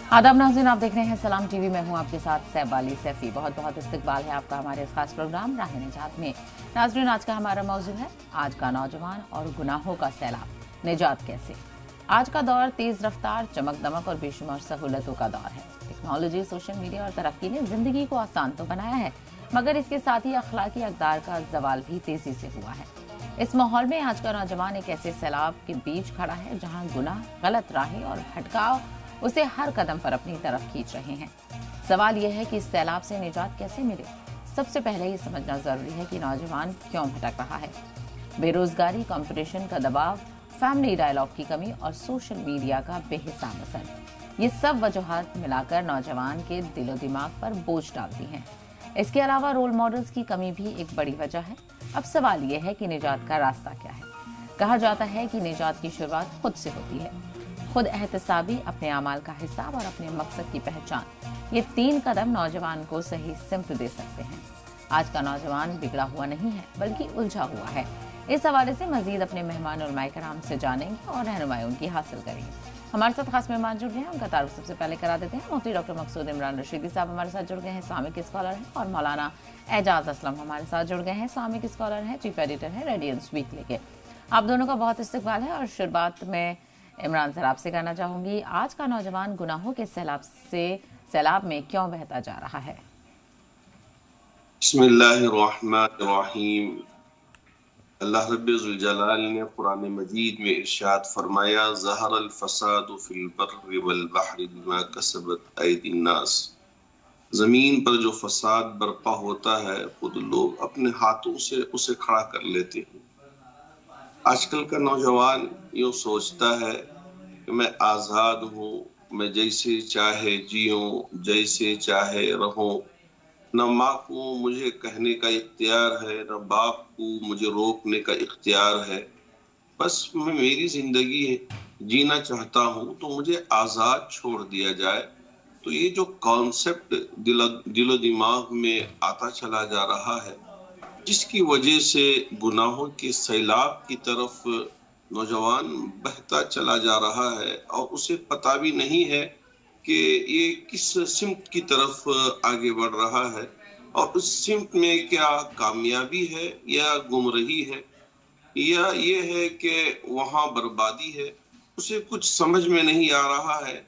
आदाब नाज़रीन, आप देख रहे हैं सलाम टीवी में हूं आपके साथ सैफ अली सैफी। बहुत बहुत इस्तकबाल है आपका हमारे इस खास प्रोग्राम राह निजात में। नाज़रीन, आज का हमारा मौजू है आज का नौजवान और गुनाहों का सैलाब, निजात कैसे। आज का दौर तेज रफ्तार, चमक दमक और बेशुमार सहूलतों का दौर है। टेक्नोलॉजी, सोशल मीडिया और तरक्की ने जिंदगी को आसान तो बनाया है, मगर इसके साथ ही अखलाकी अक़दार का जवाल भी तेजी से हुआ है। इस माहौल में आज का नौजवान एक ऐसे सैलाब के बीच खड़ा है जहां गुनाह, गलत राहें और भटकाव उसे हर कदम पर अपनी तरफ खींच रहे हैं। सवाल यह है कि इस सैलाब से निजात कैसे मिले। सबसे पहले ये समझना जरूरी है कि नौजवान क्यों भटक रहा है। बेरोजगारी, कंपटीशन का दबाव, फैमिली डायलॉग की कमी और सोशल मीडिया का बेहिसाब असर, ये सब वजूहात मिलाकर नौजवान के दिलो दिमाग पर बोझ डालती हैं। इसके अलावा रोल मॉडल्स की कमी भी एक बड़ी वजह है। अब सवाल यह है कि निजात का रास्ता क्या है। कहा जाता है कि निजात की शुरुआत खुद से होती है। खुद एहतसाबी, अपने अमाल का हिसाब और अपने मकसद की पहचान, ये 3 कदम नौजवान को सही सिमत दे सकते हैं। आज का नौजवान बिगड़ा हुआ नहीं है बल्कि उलझा हुआ है। इस हवाले से मजीद अपने मेहमान और माइकराम से जानेंगे और रहनुमाई उनकी हासिल करेंगे। हमारे साथ खास मेहमान जुड़ गए हैं, उनका तारुफ सबसे पहले करा देते हैं। मुफ्ती डॉक्टर मकसूद इमरान रशीदी साहब हमारे साथ जुड़ गए हैं, इस्लामिक स्कॉलर हैं, और मौलाना एजाज असलम हमारे साथ जुड़ गए हैं, इस्लामिक स्कॉलर हैं, चीफ एडिटर हैं रेडियंस वीकली के। आप दोनों का बहुत इस्तकबाल है। और शुरुआत में इमरान सर आपसे कहना चाहूंगी, आज का नौजवान गुनाहों के सैलाब में क्यों बहता जा रहा है। बिस्मिल्लाहिर्रहमानिर्रहीम। अल्लाह रब्बुल जलाल ने कुरान मजीद में इरशाद फरमाया, ज़हरल फसादु फिल बर्रि वल बहरि बिमा कसबत ऐदिन नास। जमीन पर जो फसाद बर्पा होता है खुद लोग अपने हाथों से उसे खड़ा कर लेते हैं। आजकल का नौजवान यूँ सोचता है कि मैं आज़ाद हूँ, मैं जैसे चाहे जीऊँ, जैसे चाहे रहूँ, न माँ को मुझे कहने का इख्तियार है, न बाप को मुझे रोकने का इख्तियार है। बस मैं मेरी जिंदगी जीना चाहता हूँ तो मुझे आज़ाद छोड़ दिया जाए। तो ये जो कॉन्सेप्ट दिलो दिमाग में आता चला जा रहा है, जिसकी वजह से गुनाहों के सैलाब की तरफ नौजवान बहता चला जा रहा है और उसे पता भी नहीं है कि ये किस सिमत की तरफ आगे बढ़ रहा है और उस सिमत में क्या कामयाबी है या गुमराही है या ये है कि वहाँ बर्बादी है। उसे कुछ समझ में नहीं आ रहा है।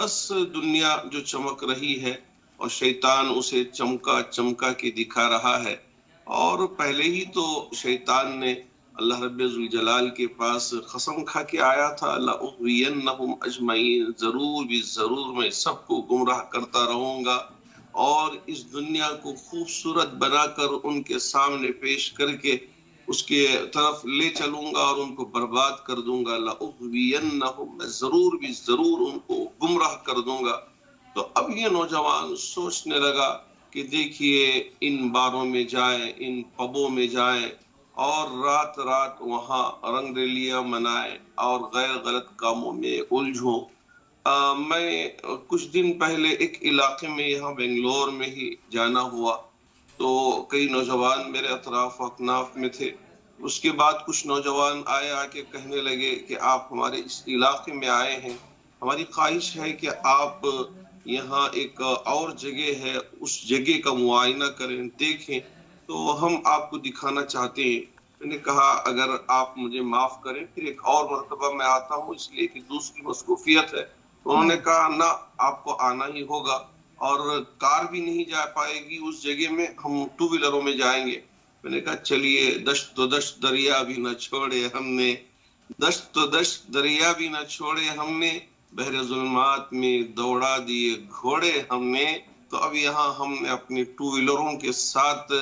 बस दुनिया जो चमक रही है और शैतान उसे चमका चमका के दिखा रहा है। और पहले ही तो शैतान ने अल्लाह रब्बुल जलाल के पास कसम खा के आया था, लअग़वियन्नहुम अजमईन, जरूर भी जरूर मैं सबको गुमराह करता रहूंगा और इस दुनिया को खूबसूरत बनाकर उनके सामने पेश करके उसके तरफ ले चलूंगा और उनको बर्बाद कर दूंगा। लअग़वियन्नहुम, मैं जरूर भी जरूर उनको गुमराह कर दूंगा। तो अब ये नौजवान सोचने लगा कि देखिए इन बारों में जाए, इन पबों में जाए और रात रात वहाँ रंग रलियां मनाए और गैर गलत कामों में उलझो। मैं कुछ दिन पहले एक इलाके में यहाँ बेंगलोर में ही जाना हुआ तो कई नौजवान मेरे अतराफ अकनाफ में थे। उसके बाद कुछ नौजवान आए, आके कहने लगे कि आप हमारे इस इलाके में आए हैं, हमारी ख्वाहिश है कि आप यहाँ एक और जगह है उस जगह का मुआयना करें, देखें, तो हम आपको दिखाना चाहते हैं। मैंने कहा अगर आप मुझे माफ करें फिर एक और मर्तबा मैं आता हूँ, इसलिए कि दूसरी मसरूफियत है। तो उन्होंने कहा ना, आपको आना ही होगा और कार भी नहीं जा पाएगी उस जगह में, हम 2 व्हीलरों में जाएंगे। मैंने कहा चलिए, दश्त तो दश्त दरिया भी न छोड़े हमने, दश्त तो दश्त दरिया भी न छोड़े हमने, बहरे जुल्मात में दौड़ा दिए घोड़े हमने। तो अब यहाँ हमने अपने 2 व्हीलरों के साथ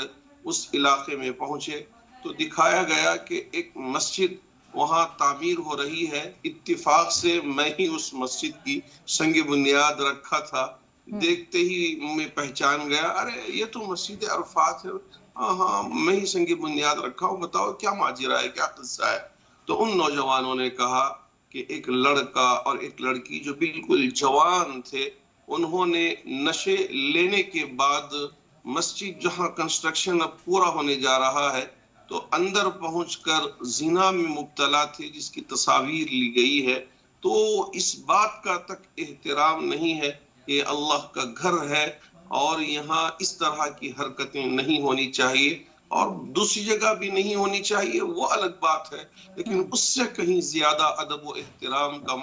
उस इलाके में पहुंचे तो दिखाया गया कि एक मस्जिद वहाँ तामीर हो रही है। इत्तिफाक से मैं ही उस मस्जिद की संग बुनियाद रखा था। देखते ही मैं पहचान गया, अरे ये तो मस्जिद अरफात है। हाँ, मैं ही संग बुनियाद रखा हूँ, बताओ क्या माजरा है, क्या किस्सा है। तो उन नौजवानों ने कहा कि एक लड़का और एक लड़की जो बिल्कुल जवान थे, उन्होंने नशे लेने के बाद मस्जिद जहां कंस्ट्रक्शन अब पूरा होने जा रहा है तो अंदर पहुंचकर जिना में मुब्तला थे, जिसकी तस्वीर ली गई है। تو इस बात का तक एहतराम नहीं है कि अल्लाह का घर है और यहाँ इस तरह की हरकतें नहीं होनी चाहिए और दूसरी जगह भी नहीं होनी चाहिए, वो अलग बात है, लेकिन उससे कहीं ज्यादा अदब व एहतराम का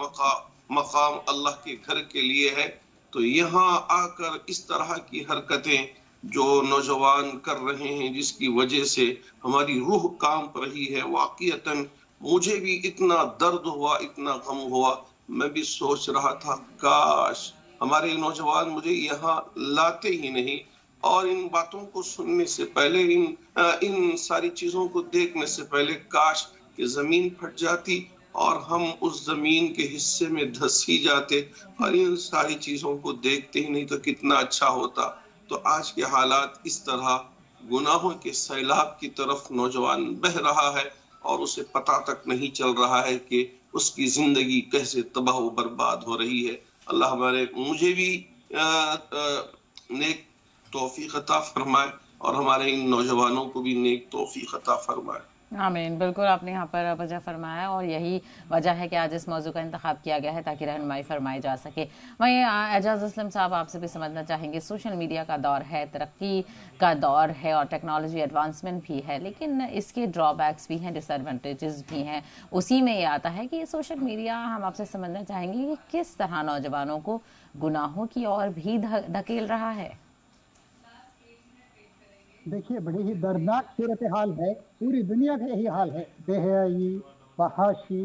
मकाम अल्लाह के घर के लिए है। तो यहाँ आकर इस तरह की हरकतें जो नौजवान कर रहे हैं जिसकी वजह से हमारी रूह कांप रही है, वाकईतन मुझे भी इतना दर्द हुआ, इतना गम हुआ। मैं भी सोच रहा था काश हमारे नौजवान मुझे यहाँ लाते ही नहीं, और इन बातों को सुनने से पहले, इन सारी चीजों को देखने से पहले काश कि जमीन फट जाती और हम उस जमीन के हिस्से में धंस ही जाते और इन सारी चीजों को देखते ही नहीं तो कितना अच्छा होता। तो आज के हालात इस तरह गुनाहों के सैलाब की तरफ नौजवान बह रहा है और उसे पता तक नहीं चल रहा है कि उसकी जिंदगी कैसे तबाह व बर्बाद हो रही है। अल्लाह मुझे भी नेक तौफीक अता फरमाए और हमारे इन नौजवानों को भी नेक तौफीक अता फरमाए। आमीन। बिल्कुल आपने यहाँ पर वजह फरमाया और यही वजह है कि आज इस मौजू का इंतखाब किया गया है ताकि रहनुमाई फरमाई जा सके। वहीं एजाज असलम साहब आपसे भी समझना चाहेंगे, सोशल मीडिया का दौर है, तरक्की का दौर है और टेक्नोलॉजी एडवांसमेंट भी है, लेकिन इसके ड्रॉबैक्स भी हैं, डिसएडवांटेजेस भी हैं। उसी में ये आता है कि सोशल मीडिया, हम आपसे समझना चाहेंगे कि किस तरह नौजवानों को गुनाहों की ओर भी धकेल रहा है। देखिए, बड़ी ही दर्दनाक सूरत हाल है, पूरी दुनिया का यही हाल है। बेहयाई, फहाशी,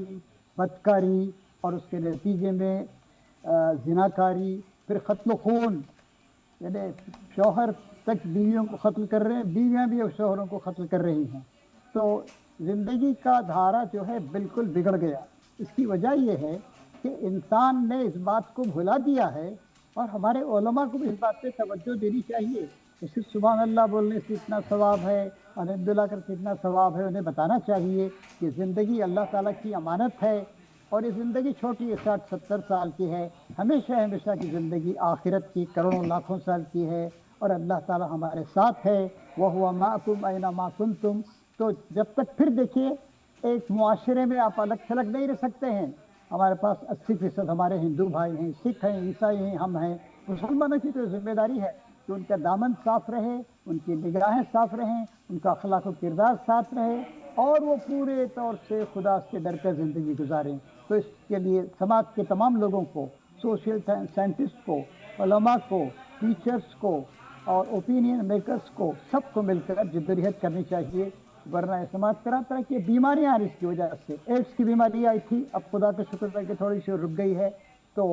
बदकारी और उसके नतीजे में जिनाकारी, फिर कत्ल खून, यानी शौहर तक बीवियों को कत्ल कर रहे हैं, बीवियां भी अब शौहरों को कत्ल कर रही हैं। तो ज़िंदगी का धारा जो है बिल्कुल बिगड़ गया। इसकी वजह यह है कि इंसान ने इस बात को भुला दिया है और हमारे उलमा को भी इस बात पे तवज्जो देनी चाहिए। सिर्फ सुभान अल्लाह बोलने से इतना सवाब है, अल्हम्दुलिल्लाह करके इतना सवाब है, उन्हें बताना चाहिए कि ज़िंदगी अल्लाह ताला की अमानत है और ये ज़िंदगी छोटी है, 60-70 साल की है। हमेशा हमेशा की ज़िंदगी आखिरत की करोड़ों लाखों साल की है और अल्लाह ताला हमारे साथ है। वह हुवा माकुम ऐना मा कुंतुम। तो जब तक, फिर देखिए, एक मुआशरे में आप अलग थलग नहीं रह सकते हैं। हमारे पास 80% हमारे हिंदू भाई हैं, सिख हैं, ईसाई हैं, हम हैं। मुसलमानों की तो जिम्मेदारी है कि उनका दामन साफ रहे, उनकी निगाहें साफ रहें, उनका अखलाक व किरदार साफ रहे और वो पूरे तौर से खुदा से डर कर ज़िंदगी गुजारें। तो इसके लिए समाज के तमाम लोगों को, सोशल साइंटिस्ट को, उलमा को, टीचर्स को और ओपिनियन मेकर्स को, सबको मिलकर जद्दोजहद करनी चाहिए। वरना समाज तरह तरह की बीमारियाँ आ रही इसकी वजह से। एड्स की बीमारी आई थी, अब खुदा का शुक्र है कि थोड़ी सी रुक गई है। तो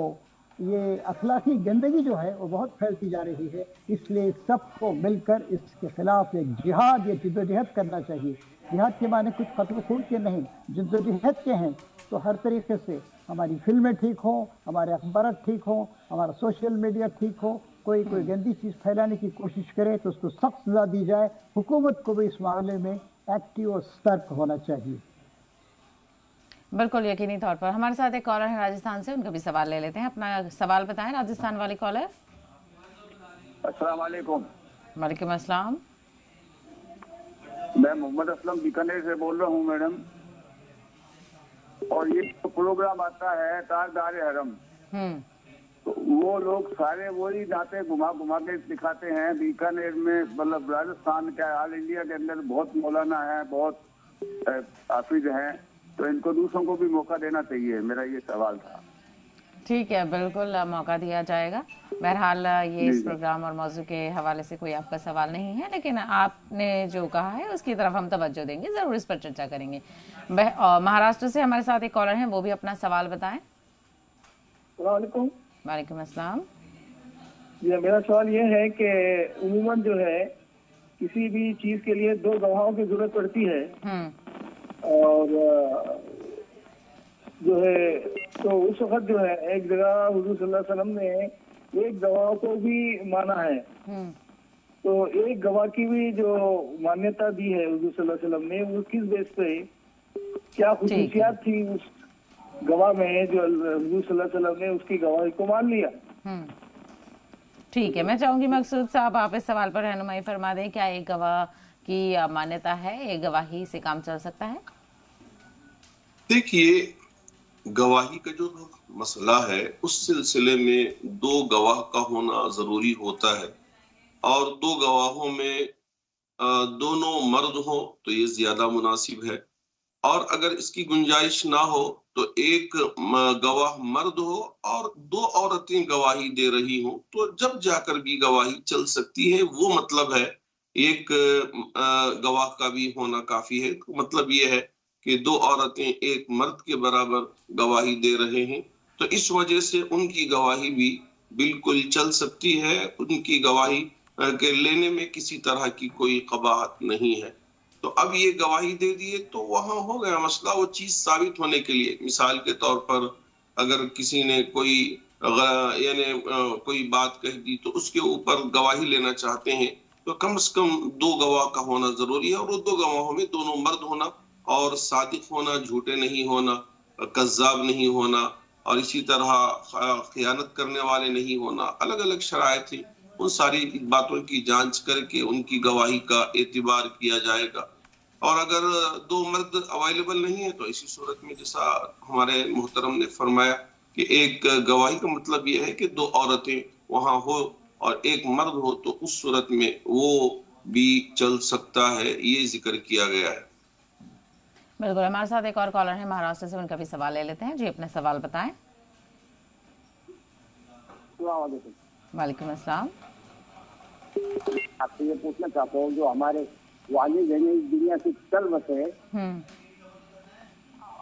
ये अखलाकी गंदगी जो है वो बहुत फैलती जा रही है, इसलिए सबको मिलकर इसके खिलाफ एक जिहाद या जद्दोजहद करना चाहिए। जिहाद के माने कुछ कत्ल खून के नहीं, जद्दोजहद के हैं। तो हर तरीके से हमारी फिल्में ठीक हों, हमारे अखबार ठीक हों, हमारा सोशल मीडिया ठीक हो। कोई गंदी चीज़ फैलाने की कोशिश करे तो उसको सख्त सजा दी जाए। हुकूमत को भी इस मामले में एक्टिव और सतर्क होना चाहिए। बिल्कुल, यकीनी तौर पर। हमारे साथ एक कॉलर है राजस्थान से, उनका भी सवाल ले लेते हैं। अपना सवाल बताएं, राजस्थान वाली कॉलर। अस्सलाम वालेकुम। वालेकुम अस्सलाम। मैं मोहम्मद असलम बीकानेर से बोल रहा हूँ मैडम। और ये तो प्रोग्राम आता है ताजदार हरम, तो वो लोग सारे वही नाते घुमा घुमा के दिखाते हैं। बीकानेर में, मतलब राजस्थान का, ऑल इंडिया के अंदर बहुत मौलाना है, बहुत हाफिज हैं, तो इनको दूसरों को भी मौका देना चाहिए। मेरा ये सवाल था। ठीक है, बिल्कुल मौका दिया जाएगा। बहरहाल ये इस प्रोग्राम और मौजू के हवाले से कोई आपका सवाल नहीं है, लेकिन आपने जो कहा है उसकी तरफ हम तवज्जो देंगे, जरूर इस पर चर्चा करेंगे। महाराष्ट्र से हमारे साथ एक कॉलर हैं, वो भी अपना सवाल बताएं। वालेकुम। वालेकुम अस्सलाम। जी, मेरा सवाल ये है कि उमूमन जो है किसी भी चीज के लिए दो गवाहों की जरूरत पड़ती है और जो है, तो उस वक्त जो है एक जगह हुजूर सल्लल्लाहु अलैहि वसल्लम ने एक गवाह को भी माना है। तो एक गवाह की भी जो मान्यता दी है हुजूर सल्लल्लाहु अलैहि वसल्लम ने, वो किस बेस पे, क्या खुसूसियात थी उस गवाह में जो हुजूर सल्लल्लाहु अलैहि वसल्लम ने उसकी गवाही को मान लिया? ठीक है, मैं चाहूंगी मकसूद साहब आप इस सवाल पर रहनुमाई फरमा दें। क्या एक गवाह की मान्यता है, एक गवाही से काम चल सकता है? देखिए, گواہی کا جو مسئلہ ہے اس سلسلے میں 2 گواہ کا ہونا ضروری ہوتا ہے، اور 2 گواہوں میں دونوں مرد ہو تو یہ زیادہ مناسب ہے، اور اگر اس کی گنجائش نہ ہو تو ایک گواہ مرد ہو اور 2 عورتیں گواہی دے رہی ہوں تو جب جا کر بھی گواہی چل سکتی ہے۔ وہ مطلب ہے ایک گواہ کا بھی ہونا کافی ہے، مطلب یہ ہے کہ 2 عورتیں ایک مرد کے برابر گواہی دے رہے ہیں، تو اس وجہ سے ان کی گواہی بھی بالکل چل سکتی ہے، ان کی گواہی کے لینے میں کسی طرح کی کوئی قباحت نہیں ہے۔ تو اب یہ گواہی دے دیے تو وہاں ہو گیا مسئلہ، وہ چیز ثابت ہونے کے لیے، مثال کے طور پر اگر کسی نے کوئی بات کہہ دی تو اس کے اوپر گواہی لینا چاہتے ہیں تو کم از کم 2 گواہ کا ہونا ضروری ہے، اور وہ 2 گواہوں میں دونوں مرد ہونا اور صادق ہونا، جھوٹے نہیں ہونا، کذاب نہیں ہونا، اور اسی طرح خیانت کرنے والے نہیں ہونا، الگ الگ شرائط ہیں۔ ان ساری باتوں کی جانچ کر کے ان کی گواہی کا اعتبار کیا جائے گا، اور اگر 2 مرد اویلیبل نہیں ہے تو اسی صورت میں جیسا ہمارے محترم نے فرمایا کہ ایک گواہی کا مطلب یہ ہے کہ 2 عورتیں وہاں ہو اور ایک مرد ہو، تو اس صورت میں وہ بھی چل سکتا ہے، یہ ذکر کیا گیا ہے۔ بالکل، ہمارے ساتھ ایک اور کالر ہے مہاراشٹر سے، ان کا بھی سوال لے لیتے ہیں۔ جی اپنا سوال بتائیں۔ السلام علیکم۔ وعلیکم السلام۔ آپ سے یہ پوچھنا چاہتا ہوں، جو ہمارے والد ہیں اس دنیا سے چل بسے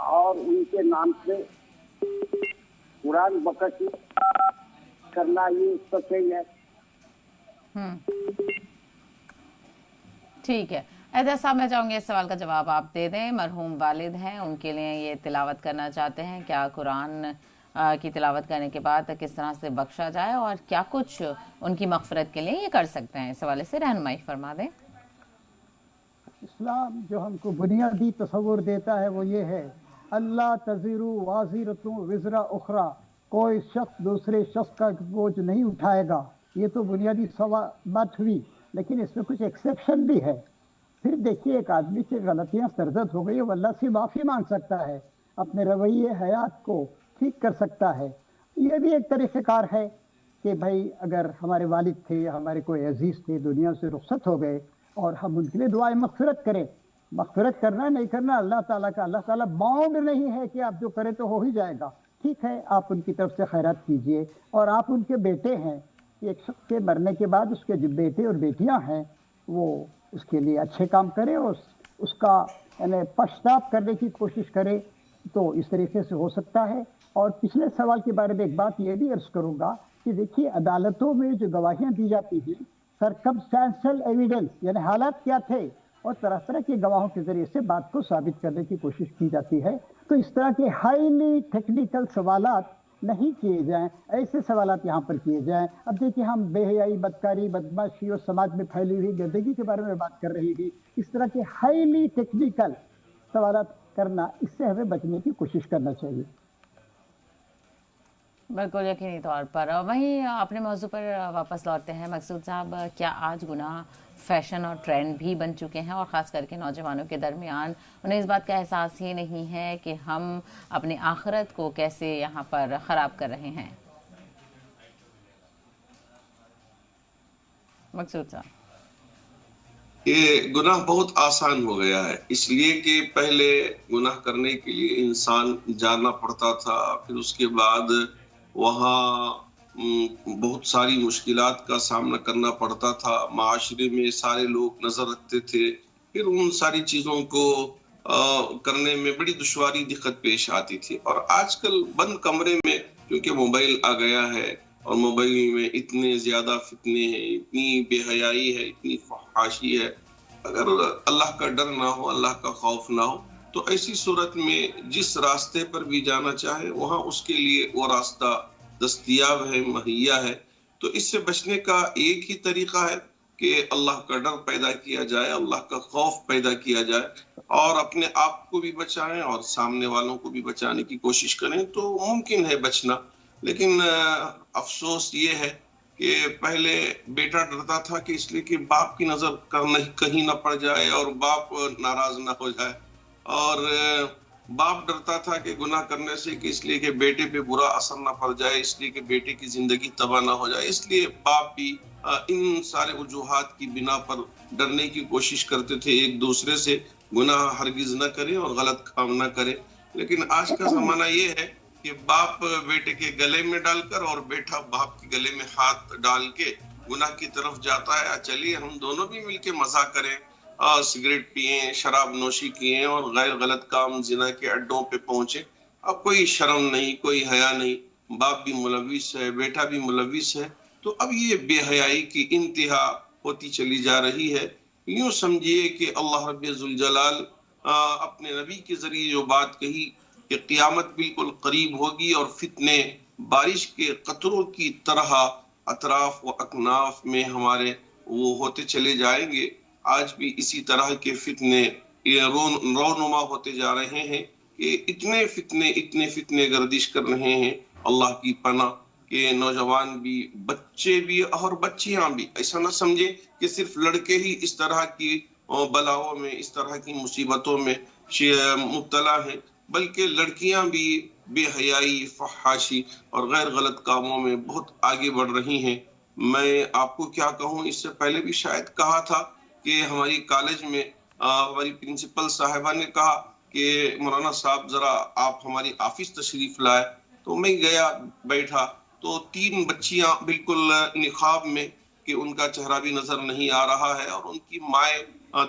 اور ان کے نام سے قرآن بخش کرنا، یہ اس پر صحیح ہے؟ ٹھیک ہے اعجاز صاحب، میں چاہوں گی اس سوال کا جواب آپ دے دیں۔ مرحوم والد ہیں، ان کے لیے یہ تلاوت کرنا چاہتے ہیں، کیا قرآن کی تلاوت کرنے کے بعد کس طرح سے بخشا جائے اور کیا کچھ ان کی مغفرت کے لیے یہ کر سکتے ہیں، اس حوالے سے رہنمائی فرما دیں۔ اسلام جو ہم کو بنیادی تصور دیتا ہے وہ یہ ہے، اللہ تزر وازرۃ وزر اخری، کوئی شخص دوسرے شخص کا بوجھ نہیں اٹھائے گا۔ یہ تو بنیادی بات ہوئی، لیکن اس میں کچھ ایکسیپشن بھی ہے۔ پھر دیکھیے، ایک آدمی سے غلطیاں سرزد ہو گئی، وہ اللہ سے معافی مانگ سکتا ہے، اپنے رویے حیات کو ٹھیک کر سکتا ہے۔ یہ بھی ایک طریقہ کار ہے کہ بھائی اگر ہمارے والد تھے، ہمارے کوئی عزیز تھے، دنیا سے رخصت ہو گئے، اور ہم ان کے لیے دعائیں مغفرت کریں۔ مغفرت کرنا نہیں کرنا اللہ تعالیٰ کا، اللہ تعالیٰ باؤنڈ نہیں ہے کہ آپ جو کریں تو ہو ہی جائے گا۔ ٹھیک ہے، آپ ان کی طرف سے خیرات کیجئے، اور آپ ان کے بیٹے ہیں، ایک شخص کے مرنے کے بعد اس کے جو بیٹے اور بیٹیاں ہیں وہ اس کے لیے اچھے کام کرے اور اس کا یعنی پشتاب کرنے کی کوشش کرے، تو اس طریقے سے ہو سکتا ہے۔ اور پچھلے سوال کے بارے میں ایک بات یہ بھی عرض کروں گا کہ دیکھیے، عدالتوں میں جو گواہیاں دی جاتی ہیں، سرکمسٹینشل ایویڈنس یعنی حالات کیا تھے، اور طرح طرح کے گواہوں کے ذریعے سے بات کو ثابت کرنے کی کوشش کی جاتی ہے۔ تو اس طرح کے ہائیلی ٹیکنیکل سوالات نہیں کیے جائیں، ایسے سوالات یہاں پر کیے جائیں۔ اب دیکھیے، ہم بے حیائی، بدکاری، بدماشی اور سماج میں پھیلی ہوئی گندگی کے بارے میں بات کر رہی تھی۔ اس طرح کے ہائیلی ٹیکنیکل سوالات کرنا، اس سے ہمیں بچنے کی کوشش کرنا چاہیے۔ بالکل یقینی طور پر۔ وہیں اپنے موضوع پر واپس لوٹتے ہیں مقصود صاحب، کیا آج گناہ فیشن اور ٹرینڈ بھی بن چکے ہیں، اور خاص کر کے نوجوانوں کے درمیان انہیں اس بات کا احساس ہی نہیں ہے کہ ہم اپنی آخرت کو کیسے یہاں پر خراب کر رہے ہیں؟ مقصود صاحب، یہ گناہ بہت آسان ہو گیا ہے، اس لیے کہ پہلے گناہ کرنے کے لیے انسان جانا پڑتا تھا، پھر اس کے بعد وہاں بہت ساری مشکلات کا سامنا کرنا پڑتا تھا، معاشرے میں سارے لوگ نظر رکھتے تھے، پھر ان ساری چیزوں کو کرنے میں بڑی دشواری دقت پیش آتی تھی۔ اور آج کل بند کمرے میں کیونکہ موبائل آ گیا ہے، اور موبائل میں اتنے زیادہ فتنے ہیں، اتنی بے حیائی ہے، اتنی فحاشی ہے، اگر اللہ کا ڈر نہ ہو، اللہ کا خوف نہ ہو، تو ایسی صورت میں جس راستے پر بھی جانا چاہے وہاں اس کے لیے وہ راستہ دستیاب ہے، مہیا ہے۔ تو اس سے بچنے کا ایک ہی طریقہ ہے کہ اللہ کا ڈر پیدا کیا جائے، اللہ کا خوف پیدا کیا جائے، اور اپنے آپ کو بھی بچائیں اور سامنے والوں کو بھی بچانے کی کوشش کریں، تو ممکن ہے بچنا۔ لیکن افسوس یہ ہے کہ پہلے بیٹا ڈرتا تھا کہ اس لیے کہ باپ کی نظر کہیں نہ پڑ جائے اور باپ ناراض نہ ہو جائے، اور बाप डरता था कि गुनाह करने से कि इसलिए कि बेटे पे बुरा असर ना पड़ जाए, इसलिए कि बेटे की जिंदगी तबाह ना हो जाए, इसलिए बाप भी इन सारे वजूहात की बिना पर डरने की कोशिश करते थे, एक दूसरे से गुनाह हरगिज न करे और गलत काम न करे। लेकिन आज का जमाना ये है कि बाप बेटे के गले में डालकर और बेटा बाप के गले में हाथ डाल के गुनाह की तरफ जाता है। चलिए हम दोनों भी मिलके मजा करें, सिगरेट पिए, शराब नोशी किए और गैर गलत काम जिना के अड्डों पे पहुंचे। अब कोई शर्म नहीं, कोई हया नहीं, बाप भी मुलविस है, बेटा भी मुलविस है। तो अब ये बेहयाई की इंतहा होती चली जा रही है। यूं समझिए कि अल्लाह रब्बुल जलाल अपने नबी के जरिए जो बात कही कि क़यामत बिल्कुल करीब होगी और फितने बारिश के कतरों की तरह अतराफ व अकनाफ में हमारे वो होते चले जाएंगे। आज भी इसी तरह के फितने रोनुमा होते जा रहे हैं कि इतने फितने गर्दिश कर रहे हैं। अल्लाह की पनाह के नौजवान भी, बच्चे भी और बच्चियां भी, ऐसा ना समझे कि सिर्फ लड़के ही इस तरह की बलाओं में, इस तरह की मुसीबतों में मुब्तला हैं, बल्कि लड़कियां भी बेहयाई, फहाशी और गैर गलत कामों में बहुत आगे बढ़ रही हैं। मैं आपको क्या कहूँ, इससे पहले भी शायद कहा था कि हमारी कॉलेज में हमारी प्रिंसिपल साहिबा ने कहा कि मौलाना साहब जरा आप हमारी ऑफिस तशरीफ लाए। तो मैं गया, बैठा तो 3 बच्चियां बिल्कुल निकाब में कि उनका चेहरा भी नजर नहीं आ रहा है और उनकी माएँ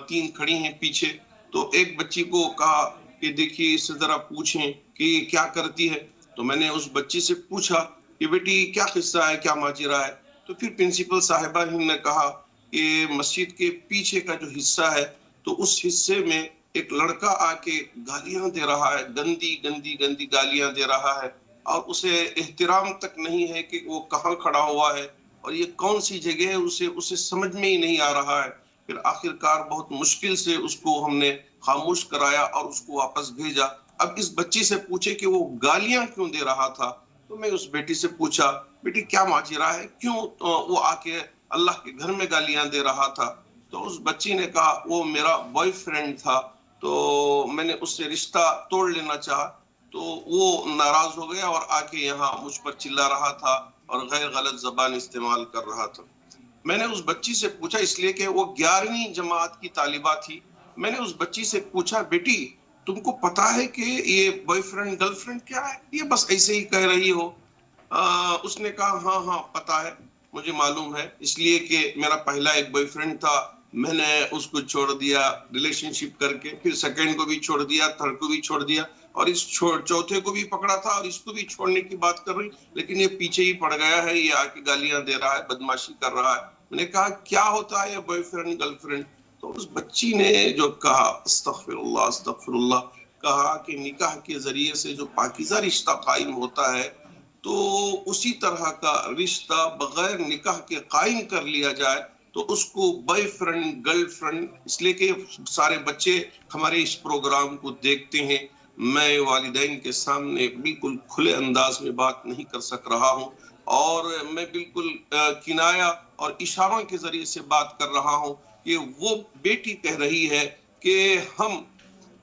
3 खड़ी हैं पीछे। तो एक बच्ची को कहा कि देखिए इससे जरा पूछें कि क्या करती है। तो मैंने उस बच्ची से पूछा कि बेटी क्या किस्सा है, क्या माजरा है। तो फिर प्रिंसिपल साहिबा ने कहा कि मस्जिद के पीछे का जो हिस्सा है तो उस हिस्से में एक लड़का आके गालियां दे रहा है, गंदी गालियां दे रहा है और उसे एहतराम तक नहीं है कि वो कहाँ खड़ा हुआ है और ये कौन सी जगह है, उसे समझ में ही नहीं आ रहा है। फिर आखिरकार बहुत मुश्किल से उसको हमने खामोश कराया और उसको वापस भेजा। अब इस बच्ची से पूछे कि वो गालियां क्यों दे रहा था। तो मैं उस बेटी से पूछा, बेटी क्या माजरा है, क्यों वो आके अल्लाह के घर में गालियां दे रहा था। तो उस बच्ची ने कहा वो मेरा बॉयफ्रेंड था, तो मैंने उससे रिश्ता तोड़ लेना चाहा, तो वो नाराज हो गया और आके यहाँ मुझ पर चिल्ला रहा था और गैर गलत जबान इस्तेमाल कर रहा था। मैंने उस बच्ची से पूछा, इसलिए कि वो 11वीं जमात की तालिबा थी, मैंने उस बच्ची से पूछा बेटी तुमको पता है कि ये बॉयफ्रेंड गर्लफ्रेंड क्या है, ये बस ऐसे ही कह रही हो। उसने कहा हाँ पता है, मुझे मालूम है, इसलिए कि मेरा पहला एक बॉयफ्रेंड था, मैंने उसको छोड़ दिया रिलेशनशिप करके, फिर सेकंड को भी छोड़ दिया, थर्ड को भी छोड़ दिया और इस चौथे को भी पकड़ा था और इसको भी छोड़ने की बात कर रही, लेकिन ये पीछे ही पड़ गया है, ये आके गालियां दे रहा है, बदमाशी कर रहा है। मैंने कहा क्या होता है ये बॉयफ्रेंड गर्लफ्रेंड। तो उस बच्ची ने जो कहा अस्तगफिरुल्लाह अस्तगफिरुल्लाह, कहा कि निकाह के जरिए से जो पाकीज़ा रिश्ता कायम होता है तो उसी तरह का रिश्ता बगैर निकाह के कायम कर लिया जाए तो उसको बॉयफ्रेंड गर्लफ्रेंड, इसलिए कि सारे बच्चे हमारे इस प्रोग्राम को देखते हैं, मैं वालिदैन के सामने बिल्कुल खुले अंदाज में बात नहीं कर सक रहा हूँ और मैं बिल्कुल किनाया और इशारों के जरिए से बात कर रहा हूँ कि वो बेटी कह रही है कि हम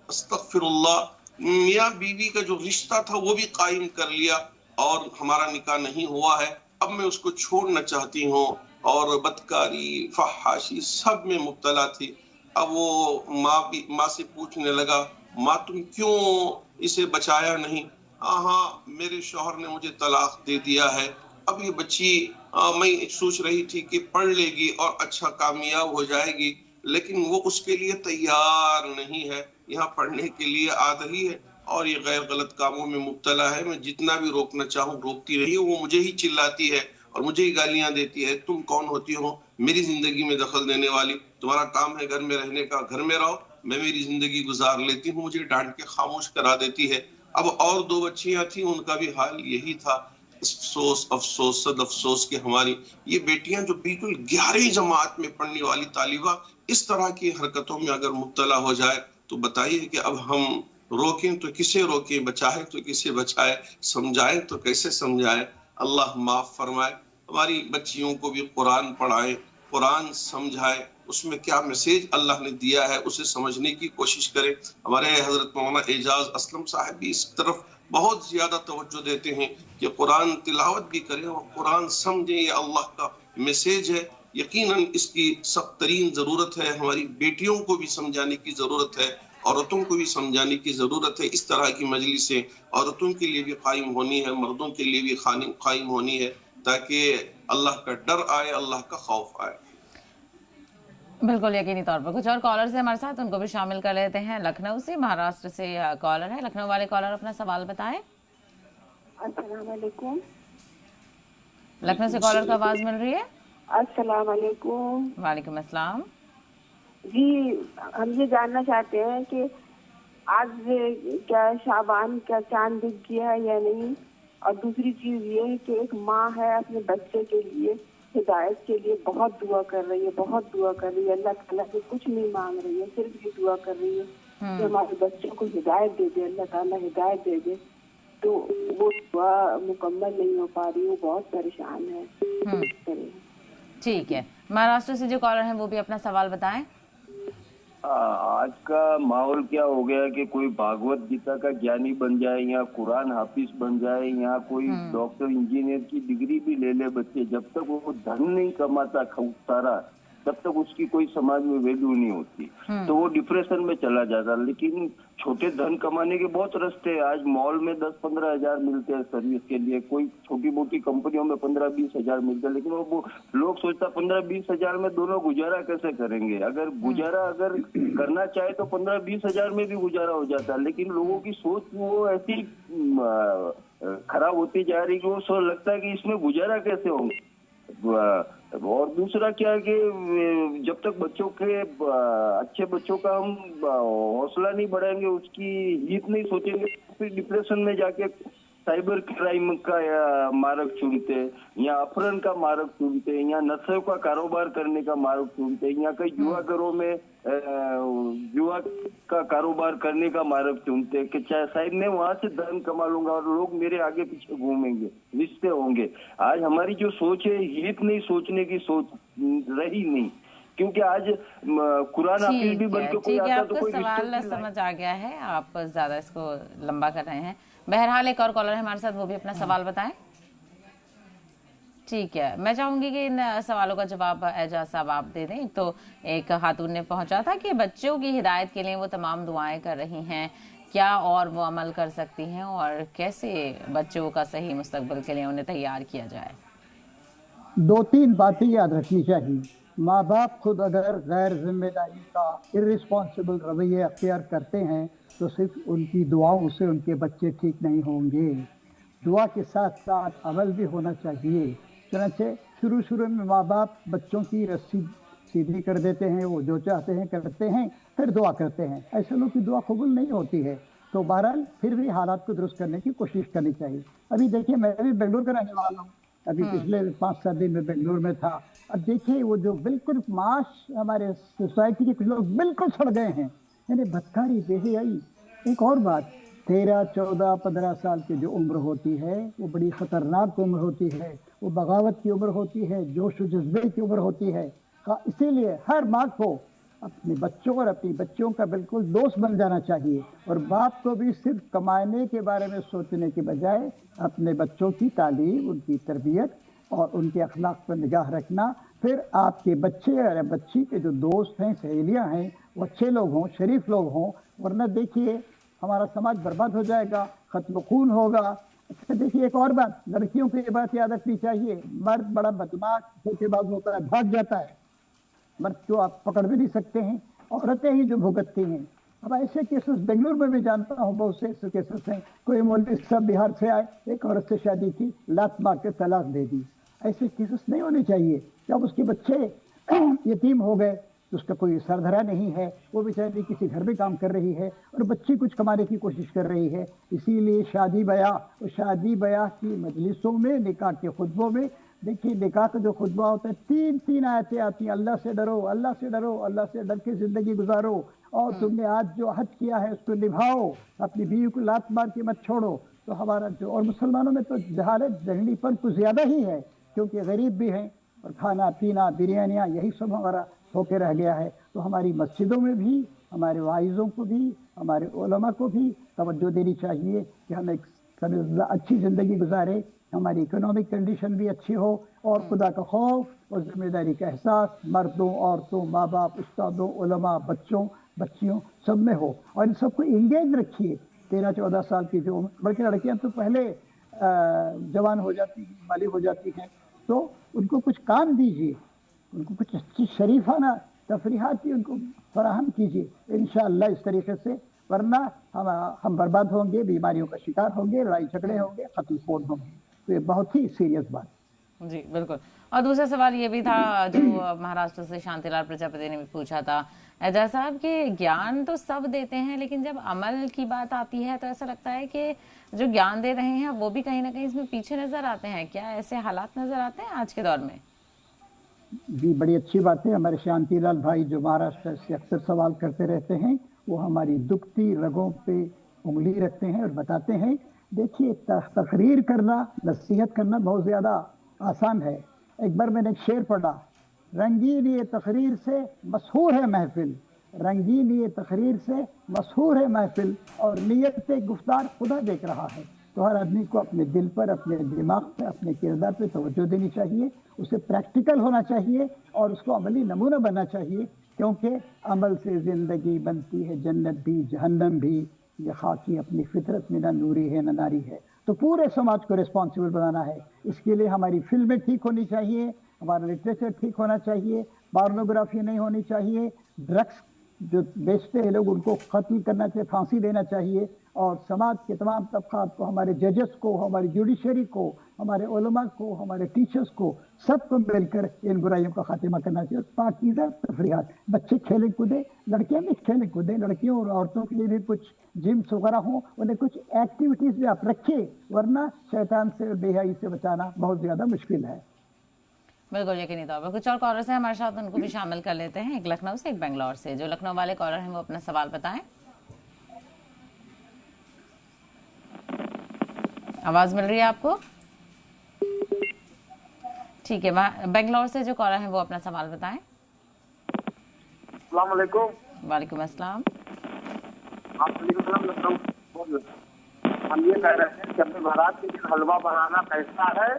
अस्तगफिरुल्लाह मियाँ बीवी का जो रिश्ता था वो भी कायम कर लिया और हमारा निकाह नहीं हुआ है, अब मैं उसको छोड़ना चाहती हूँ और बदकारी फहाशी सब में मुब्तला थी। अब वो माँ से पूछने लगा, माँ तुम क्यों इसे बचाया नहीं। हाँ मेरे शौहर ने मुझे तलाक दे दिया है। अब ये बच्ची मैं सोच रही थी कि पढ़ लेगी और अच्छा कामयाब हो जाएगी, लेकिन वो उसके लिए तैयार नहीं है, यहाँ पढ़ने के लिए आ रही है और ये गैर गलत कामों में मुब्तला है। मैं जितना भी रोकना चाहूँ रोकती रही, वो मुझे ही चिल्लाती है और मुझे ही गालियां देती है, तुम कौन होती हो मेरी जिंदगी में दखल देने वाली, तुम्हारा काम है घर में रहने का, घर में रहो, मैं मेरी जिंदगी गुजार लेती हूँ, मुझे डांट के खामोश करा देती है। अब और 2 बच्चियां थी, उनका भी हाल यही था। अफसोस अफसोस सद अफसोस कि हमारी ये बेटियां जो बिल्कुल 11वीं जमात में पढ़ने वाली तालिबा इस तरह की हरकतों में अगर मुब्तला हो जाए तो बताइए कि अब हम रोकें तो किसे रोकें, बचाएं तो किसे बचाए, समझाएं तो कैसे समझाएं। अल्लाह माफ फरमाए, हमारी बच्चियों को भी कुरान पढ़ाए, कुरान समझाए, اس میں کیا میسیج اللہ نے دیا ہے اسے سمجھنے کی کوشش کریں. ہمارے حضرت مولانا اعجاز اسلم صاحب بھی اس طرف بہت زیادہ توجہ دیتے ہیں کہ قرآن تلاوت بھی کریں اور قرآن سمجھیں. یہ اللہ کا میسیج ہے. یقیناً اس کی سخت ترین ضرورت ہے. ہماری بیٹیوں کو بھی سمجھانے کی ضرورت ہے, عورتوں کو بھی سمجھانے کی ضرورت ہے. اس طرح کی مجلسیں عورتوں کے لیے بھی قائم ہونی ہے, مردوں کے لیے بھی قائم ہونی ہے, تاکہ اللہ کا ڈر آئے, اللہ کا خوف آئے. بالکل یقینی طور پر. کچھ اور کالرز ہیں ہمارے ساتھ, ان کو بھی شامل کر لیتے ہیں. لکھنؤ سے, مہاراشٹر سے کالر ہے. لکھنؤ والے کالر اپنا سوال بتائیں. السلام علیکم. لکھنؤ سے کالر کو آواز مل رہی ہے. السلام علیکم. وعلیکم السلام. جی ہم یہ جاننا چاہتے ہیں کہ آج کیا شعبان کا چاند دکھ گیا ہے یا نہیں, اور دوسری چیز یہ ہے کہ ایک ماں ہے اپنے بچے کے لیے ہدایت کے لیے بہت دعا کر رہی ہے, بہت دعا کر رہی ہے, اللہ تعالیٰ سے کچھ نہیں مانگ رہی ہے, صرف یہ دعا کر رہی ہے کہ ہمارے بچوں کو ہدایت دے دے, اللہ تعالیٰ ہدایت دے دے. تو وہ دعا مکمل نہیں ہو پا رہی, وہ بہت پریشان ہے. ٹھیک ہے. مہاراشٹر سے جو کالر ہیں وہ بھی اپنا سوال بتائیں. آج کا ماحول کیا ہو گیا کہ کوئی بھاگوت گیتا کا گیانی بن جائے یا قرآن حافظ بن جائے یا کوئی ڈاکٹر انجینئر کی ڈگری بھی لے لے بچے, جب تک وہ دھن نہیں کماتا سارا تب تک اس کی کوئی سماج میں ویلیو نہیں ہوتی, تو وہ ڈپریشن میں چلا جاتا. لیکن چھوٹے دھن کمانے کے بہت رستے ہیں. آج مال میں 10-15 ہزار ملتے ہیں سروس کے لیے, کوئی چھوٹی موٹی کمپنیوں میں 15-20 ہزار ملتے ہیں, لیکن وہ لوگ سوچتا 15-20 ہزار میں دونوں گزارا کیسے کریں گے. اگر گزارا کرنا چاہے تو 15-20 ہزار میں بھی گزارا ہو جاتا ہے, لیکن لوگوں کی سوچ وہ ایسی خراب ہوتی جا رہی کہ وہ سوچ لگتا ہے کہ اس میں گزارا کیسے ہوں گے. اور دوسرا کیا ہے کہ جب تک بچوں کے اچھے بچوں کا ہم حوصلہ نہیں بڑھائیں گے, اس کی ہیت نہیں سوچیں گے, پھر ڈپریشن میں جا کے سائبر کرائم کا مارگ چنتے یا اپہرن کا مارگ چنتے یا نشے کا کاروبار کرنے کا مارگ چنتے یا کئی جوا گھروں میں جوا کا کاروبار کرنے کا مارگ چنتے کہ چاہے شاید میں وہاں سے دھن کما لوں گا اور لوگ میرے آگے پیچھے گھومیں گے, رشتے ہوں گے. آج ہماری جو سوچ ہے ہیت نہیں سوچنے کی سوچ رہی نہیں, کیونکہ آج قرآن حافظ بھی بن کے کوئی آتا تو کوئی سوال سمجھ آ گیا ہے, آپ زیادہ اس کو لمبا کر رہے ہیں. بہرحال ایک اور کالر ہے ہمارے ساتھ, وہ بھی اپنا سوال بتائیں. ٹھیک ہے, میں چاہوں گی کہ ان سوالوں کا جواب اعجاز صاحب آپ دے دیں. تو ایک خاتون نے پہنچا تھا کہ بچوں کی ہدایت کے لیے وہ تمام دعائیں کر رہی ہیں, کیا اور وہ عمل کر سکتی ہیں اور کیسے بچوں کا صحیح مستقبل کے لیے انہیں تیار کیا جائے. 2-3 باتیں یاد رکھنی چاہیے. ماں باپ خود اگر غیر ذمہ داری کا irresponsible رویہ اختیار کرتے ہیں تو صرف ان کی دعاؤں سے ان کے بچے ٹھیک نہیں ہوں گے. دعا کے ساتھ ساتھ عمل بھی ہونا چاہیے. چنانچہ شروع میں ماں باپ بچوں کی رسی سیدھی کر دیتے ہیں, وہ جو چاہتے ہیں کرتے ہیں, پھر دعا کرتے ہیں. ایسے لوگ کی دعا قبول نہیں ہوتی ہے. تو بہرحال پھر بھی حالات کو درست کرنے کی کوشش کرنی چاہیے. ابھی دیکھیے میں بھی بنگلور کا رہنے والا ہوں, ابھی پچھلے 5-7 دن میں بنگلور میں تھا. اب دیکھیے وہ جو بالکل معاش ہمارے سوسائٹی کے کچھ لوگ بالکل سڑ گئے ہیں, یعنی بدکاری, بے حیائی. ایک اور بات, 13, 14, 15 سال کی جو عمر ہوتی ہے وہ بڑی خطرناک عمر ہوتی ہے, وہ بغاوت کی عمر ہوتی ہے, جوش و جذبے کی عمر ہوتی ہے. اسی لیے ہر ماں کو اپنے بچوں اور اپنی بچوں کا بالکل دوست بن جانا چاہیے, اور باپ کو بھی صرف کمانے کے بارے میں سوچنے کے بجائے اپنے بچوں کی تعلیم, ان کی تربیت اور ان کے اخلاق پر نگاہ رکھنا. پھر آپ کے بچے اور بچی کے جو دوست ہیں, سہیلیاں ہیں, وہ اچھے لوگ ہوں, شریف لوگ ہوں, ورنہ دیکھیے ہمارا سماج برباد ہو جائے گا, ختم خون ہوگا. اچھا دیکھیے ایک اور بات, لڑکیوں کو یہ بات یاد رکھنی چاہیے, مرد بڑا بدماش دھوکے باز ہوتا ہے, بھاگ جاتا ہے. مرد کو آپ پکڑ بھی نہیں سکتے ہیں, عورتیں ہی جو بھگتتی ہیں. اب ایسے کیسز بنگلور میں بھی جانتا ہوں, بہت سے ایسے کیسز ہیں. کوئی مولوی صاحب بہار سے آئے, ایک عورت سے شادی کی, لات مار کے طلاق دے دی. ایسے کیسز نہیں ہونے چاہیے. جب اس کے بچے یتیم ہو گئے تو اس کا کوئی سردھرا نہیں ہے, وہ بیچاری کسی گھر میں کام کر رہی ہے اور بچی کچھ کمانے کی کوشش کر رہی ہے. اسی لیے شادی بیاہ کی مجلسوں میں, نکاح کے خطبوں میں دیکھیے, نکاح کا جو خطبہ ہوتا ہے 3 آیتیں آتی ہیں, اللہ سے ڈرو, اللہ سے ڈرو, اللہ سے ڈر کے زندگی گزارو, اور تم نے آج جو عہد کیا ہے اس کو نبھاؤ, اپنی بیوی کو لات مار کے مت چھوڑو. تو ہمارا جو, اور مسلمانوں میں تو جہالت, جہلی پن کچھ زیادہ ہی ہے, کیونکہ غریب بھی ہیں اور کھانا پینا, بریانیاں, یہی سب ہمارا होके रह गया है। तो हमारी मस्जिदों में भी हमारे वाइज़ों को भी हमारे उलमा को भी तवज्जो देनी चाहिए कि हम एक अच्छी ज़िंदगी गुजारें, हमारी इकोनॉमिक कंडीशन भी अच्छी हो और खुदा का खौफ और जिम्मेदारी का एहसास मर्दों, औरतों, माँ बाप, उस्तादों, उलमा, बच्चों, बच्चियों सब में हो। और इन सबको इंगेज रखिए। 13-14 साल की जो बल्कि लड़कियां तो पहले जवान हो जाती हैं, बालिग हो जाती हैं, तो उनको कुछ काम दीजिए, उनको कुछ अच्छी शरीफाना तफरीहात भी उनको फराहम कीजिए इंशाअल्लाह इस तरीके से। वरना हम बर्बाद होंगे, बीमारियों का शिकार होंगे, लड़ाई झगड़े होंगे, कत्ल फोड़ होंगे। तो ये बहुत ही सीरियस बात। जी बिल्कुल। और दूसरा सवाल ये भी था जो महाराष्ट्र से शांतिलाल प्रजापति ने भी पूछा था, एजाज साहब कि ज्ञान तो सब देते हैं लेकिन जब अमल की बात आती है तो ऐसा लगता है कि जो ज्ञान दे रहे हैं वो भी कहीं ना कहीं इसमें पीछे नजर आते हैं। क्या ऐसे हालात नजर आते हैं आज के दौर में? जी बड़ी अच्छी बात है। हमारे शांतिलाल भाई जो महाराष्ट्र से अक्सर सवाल करते रहते हैं, वो हमारी दुखती रगों पे उंगली रखते हैं और बताते हैं। देखिए, तकरीर करना, नसीहत करना बहुत ज़्यादा आसान है। एक बार मैंने एक शेर पढ़ा, रंगीन ये तकरीर से मशहूर है महफिल, रंगीन ये तकरीर से मशहूर है महफिल, और नियत पे गुफ्तार खुदा देख रहा है। तो हर आदमी को अपने दिल पर, अपने दिमाग पे, अपने किरदार पे तवज्जो देनी चाहिए, उसे प्रैक्टिकल होना चाहिए और उसको अमली नमूना बनना चाहिए, क्योंकि अमल से ज़िंदगी बनती है जन्नत भी जहन्नम भी। ये खाकी अपनी फितरत में ना नूरी है ना नारी है। तो पूरे समाज को रिस्पॉन्सिबल बनाना है। इसके लिए हमारी फिल्में ठीक होनी चाहिए, हमारा लिटरेचर ठीक होना चाहिए, पोर्नोग्राफी नहीं होनी चाहिए, ड्रग्स जो बेचते हैं लोग उनको ख़त्म करना चाहिए, फांसी देना चाहिए, और समाज के तमाम तबकात को, हमारे जजेस को, हमारी जुडिशरी को, हमारे उलमा को, हमारे टीचर्स को, सबको मिलकर इन बुराइयों का खात्मा करना चाहिए। पाकीज़ा तफरीहात, बच्चे खेलें कूदें, लड़कियां भी खेलें कूदें, लड़कियों और औरतों के लिए भी कुछ जिम्स वगैरह हों, उन्हें कुछ एक्टिविटीज़ भी आप रखिए, वरना शैतान से और बेहयाई से बचाना बहुत ज़्यादा मुश्किल है। बिल्कुल यकीनी तौर पर। कुछ और कॉलर्स हैं हमारे साथ, उनको भी शामिल कर लेते हैं। एक लखनऊ से, एक बेंगलोर से। जो लखनऊ वाले कॉलर हैं वो अपना सवाल बताएं। आवाज मिल रही है आपको? ठीक है। बेंगलोर से जो कॉलर हैं वो अपना सवाल बताएं। अस्सलाम वालेकुम। वालेकुम अस्सलाम। हम ये कह रहे हैं कि बारात के दिन हलवा बनाना कैसा है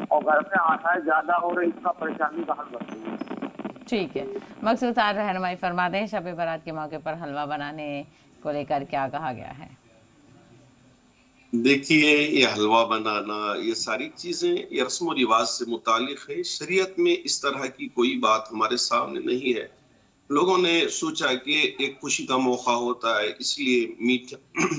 और घर में आशाएं ज्यादा हो रही, इसका परेशानी का हल बताइए। ठीक है, मकसूद रहनुमाई फरमा दें, शब बारात के मौके पर हलवा बनाने को लेकर क्या कहा गया है? देखिए, ये हलवा बनाना, ये सारी चीजें ये रस्म और रिवाज से मुतालिक है। शरीयत में इस तरह की कोई बात हमारे सामने नहीं है। लोगों ने सोचा कि एक खुशी का मौका होता है, इसलिए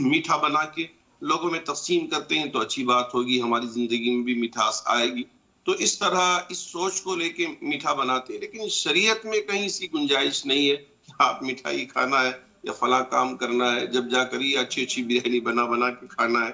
मीठा बना के लोगों में तकसीम करते हैं तो अच्छी बात होगी, हमारी जिंदगी में भी मिठास आएगी। तो इस तरह इस सोच को लेके मीठा बनाते हैं, लेकिन शरीयत में कहीं इसकी गुंजाइश नहीं है कि आप मिठाई खाना है या फला काम करना है, जब जाकर ही अच्छी अच्छी बिरयानी बना के खाना है।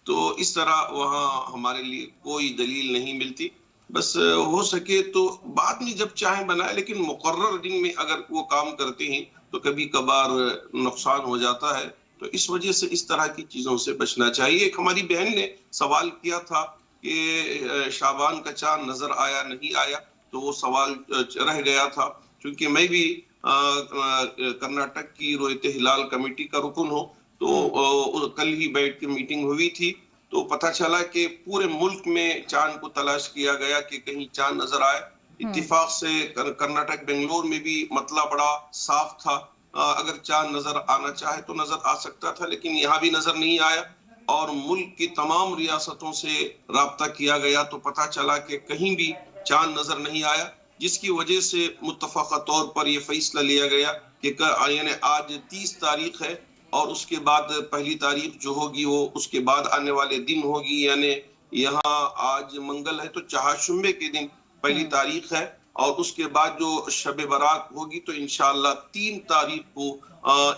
तो इस तरह वहाँ हमारे लिए कोई दलील नहीं मिलती। बस हो सके तो बाद में जब चाहे बनाए, लेकिन मुकर्रर दिन में अगर वो काम करते हैं तो कभी कभार नुकसान हो जाता है। तो इस वजह से इस तरह की चीजों से बचना चाहिए। एक हमारी बहन ने सवाल किया था कि शाबान का चांद नजर आया नहीं आया, तो वो सवाल रह गया था। क्योंकि मैं भी कर्नाटक की रोयत हिलाल कमेटी का रुकन हूँ, तो कल ही बैठ के मीटिंग हुई थी, तो पता चला कि पूरे मुल्क में चांद को तलाश किया गया कि कहीं चांद नजर आए। इत्तेफाक से कर्नाटक बेंगलोर में भी मतला बड़ा साफ था, अगर चांद नजर आना चाहे तो नजर आ सकता था, लेकिन यहाँ भी नजर नहीं आया। और मुल्क की तमाम रियासतों से राब्ता किया गया तो पता चला कि कहीं भी चांद नजर नहीं आया, जिसकी वजह से मुत्तफाका तौर पर यह फैसला लिया गया कि यानी आज 30 तारीख है और उसके बाद पहली तारीख जो होगी वो उसके बाद आने वाले दिन होगी। यानी यहाँ आज मंगल है तो चहाशुम्बे के दिन पहली तारीख है, और उसके बाद जो शब बारात होगी तो इंशाअल्लाह 3 तारीख को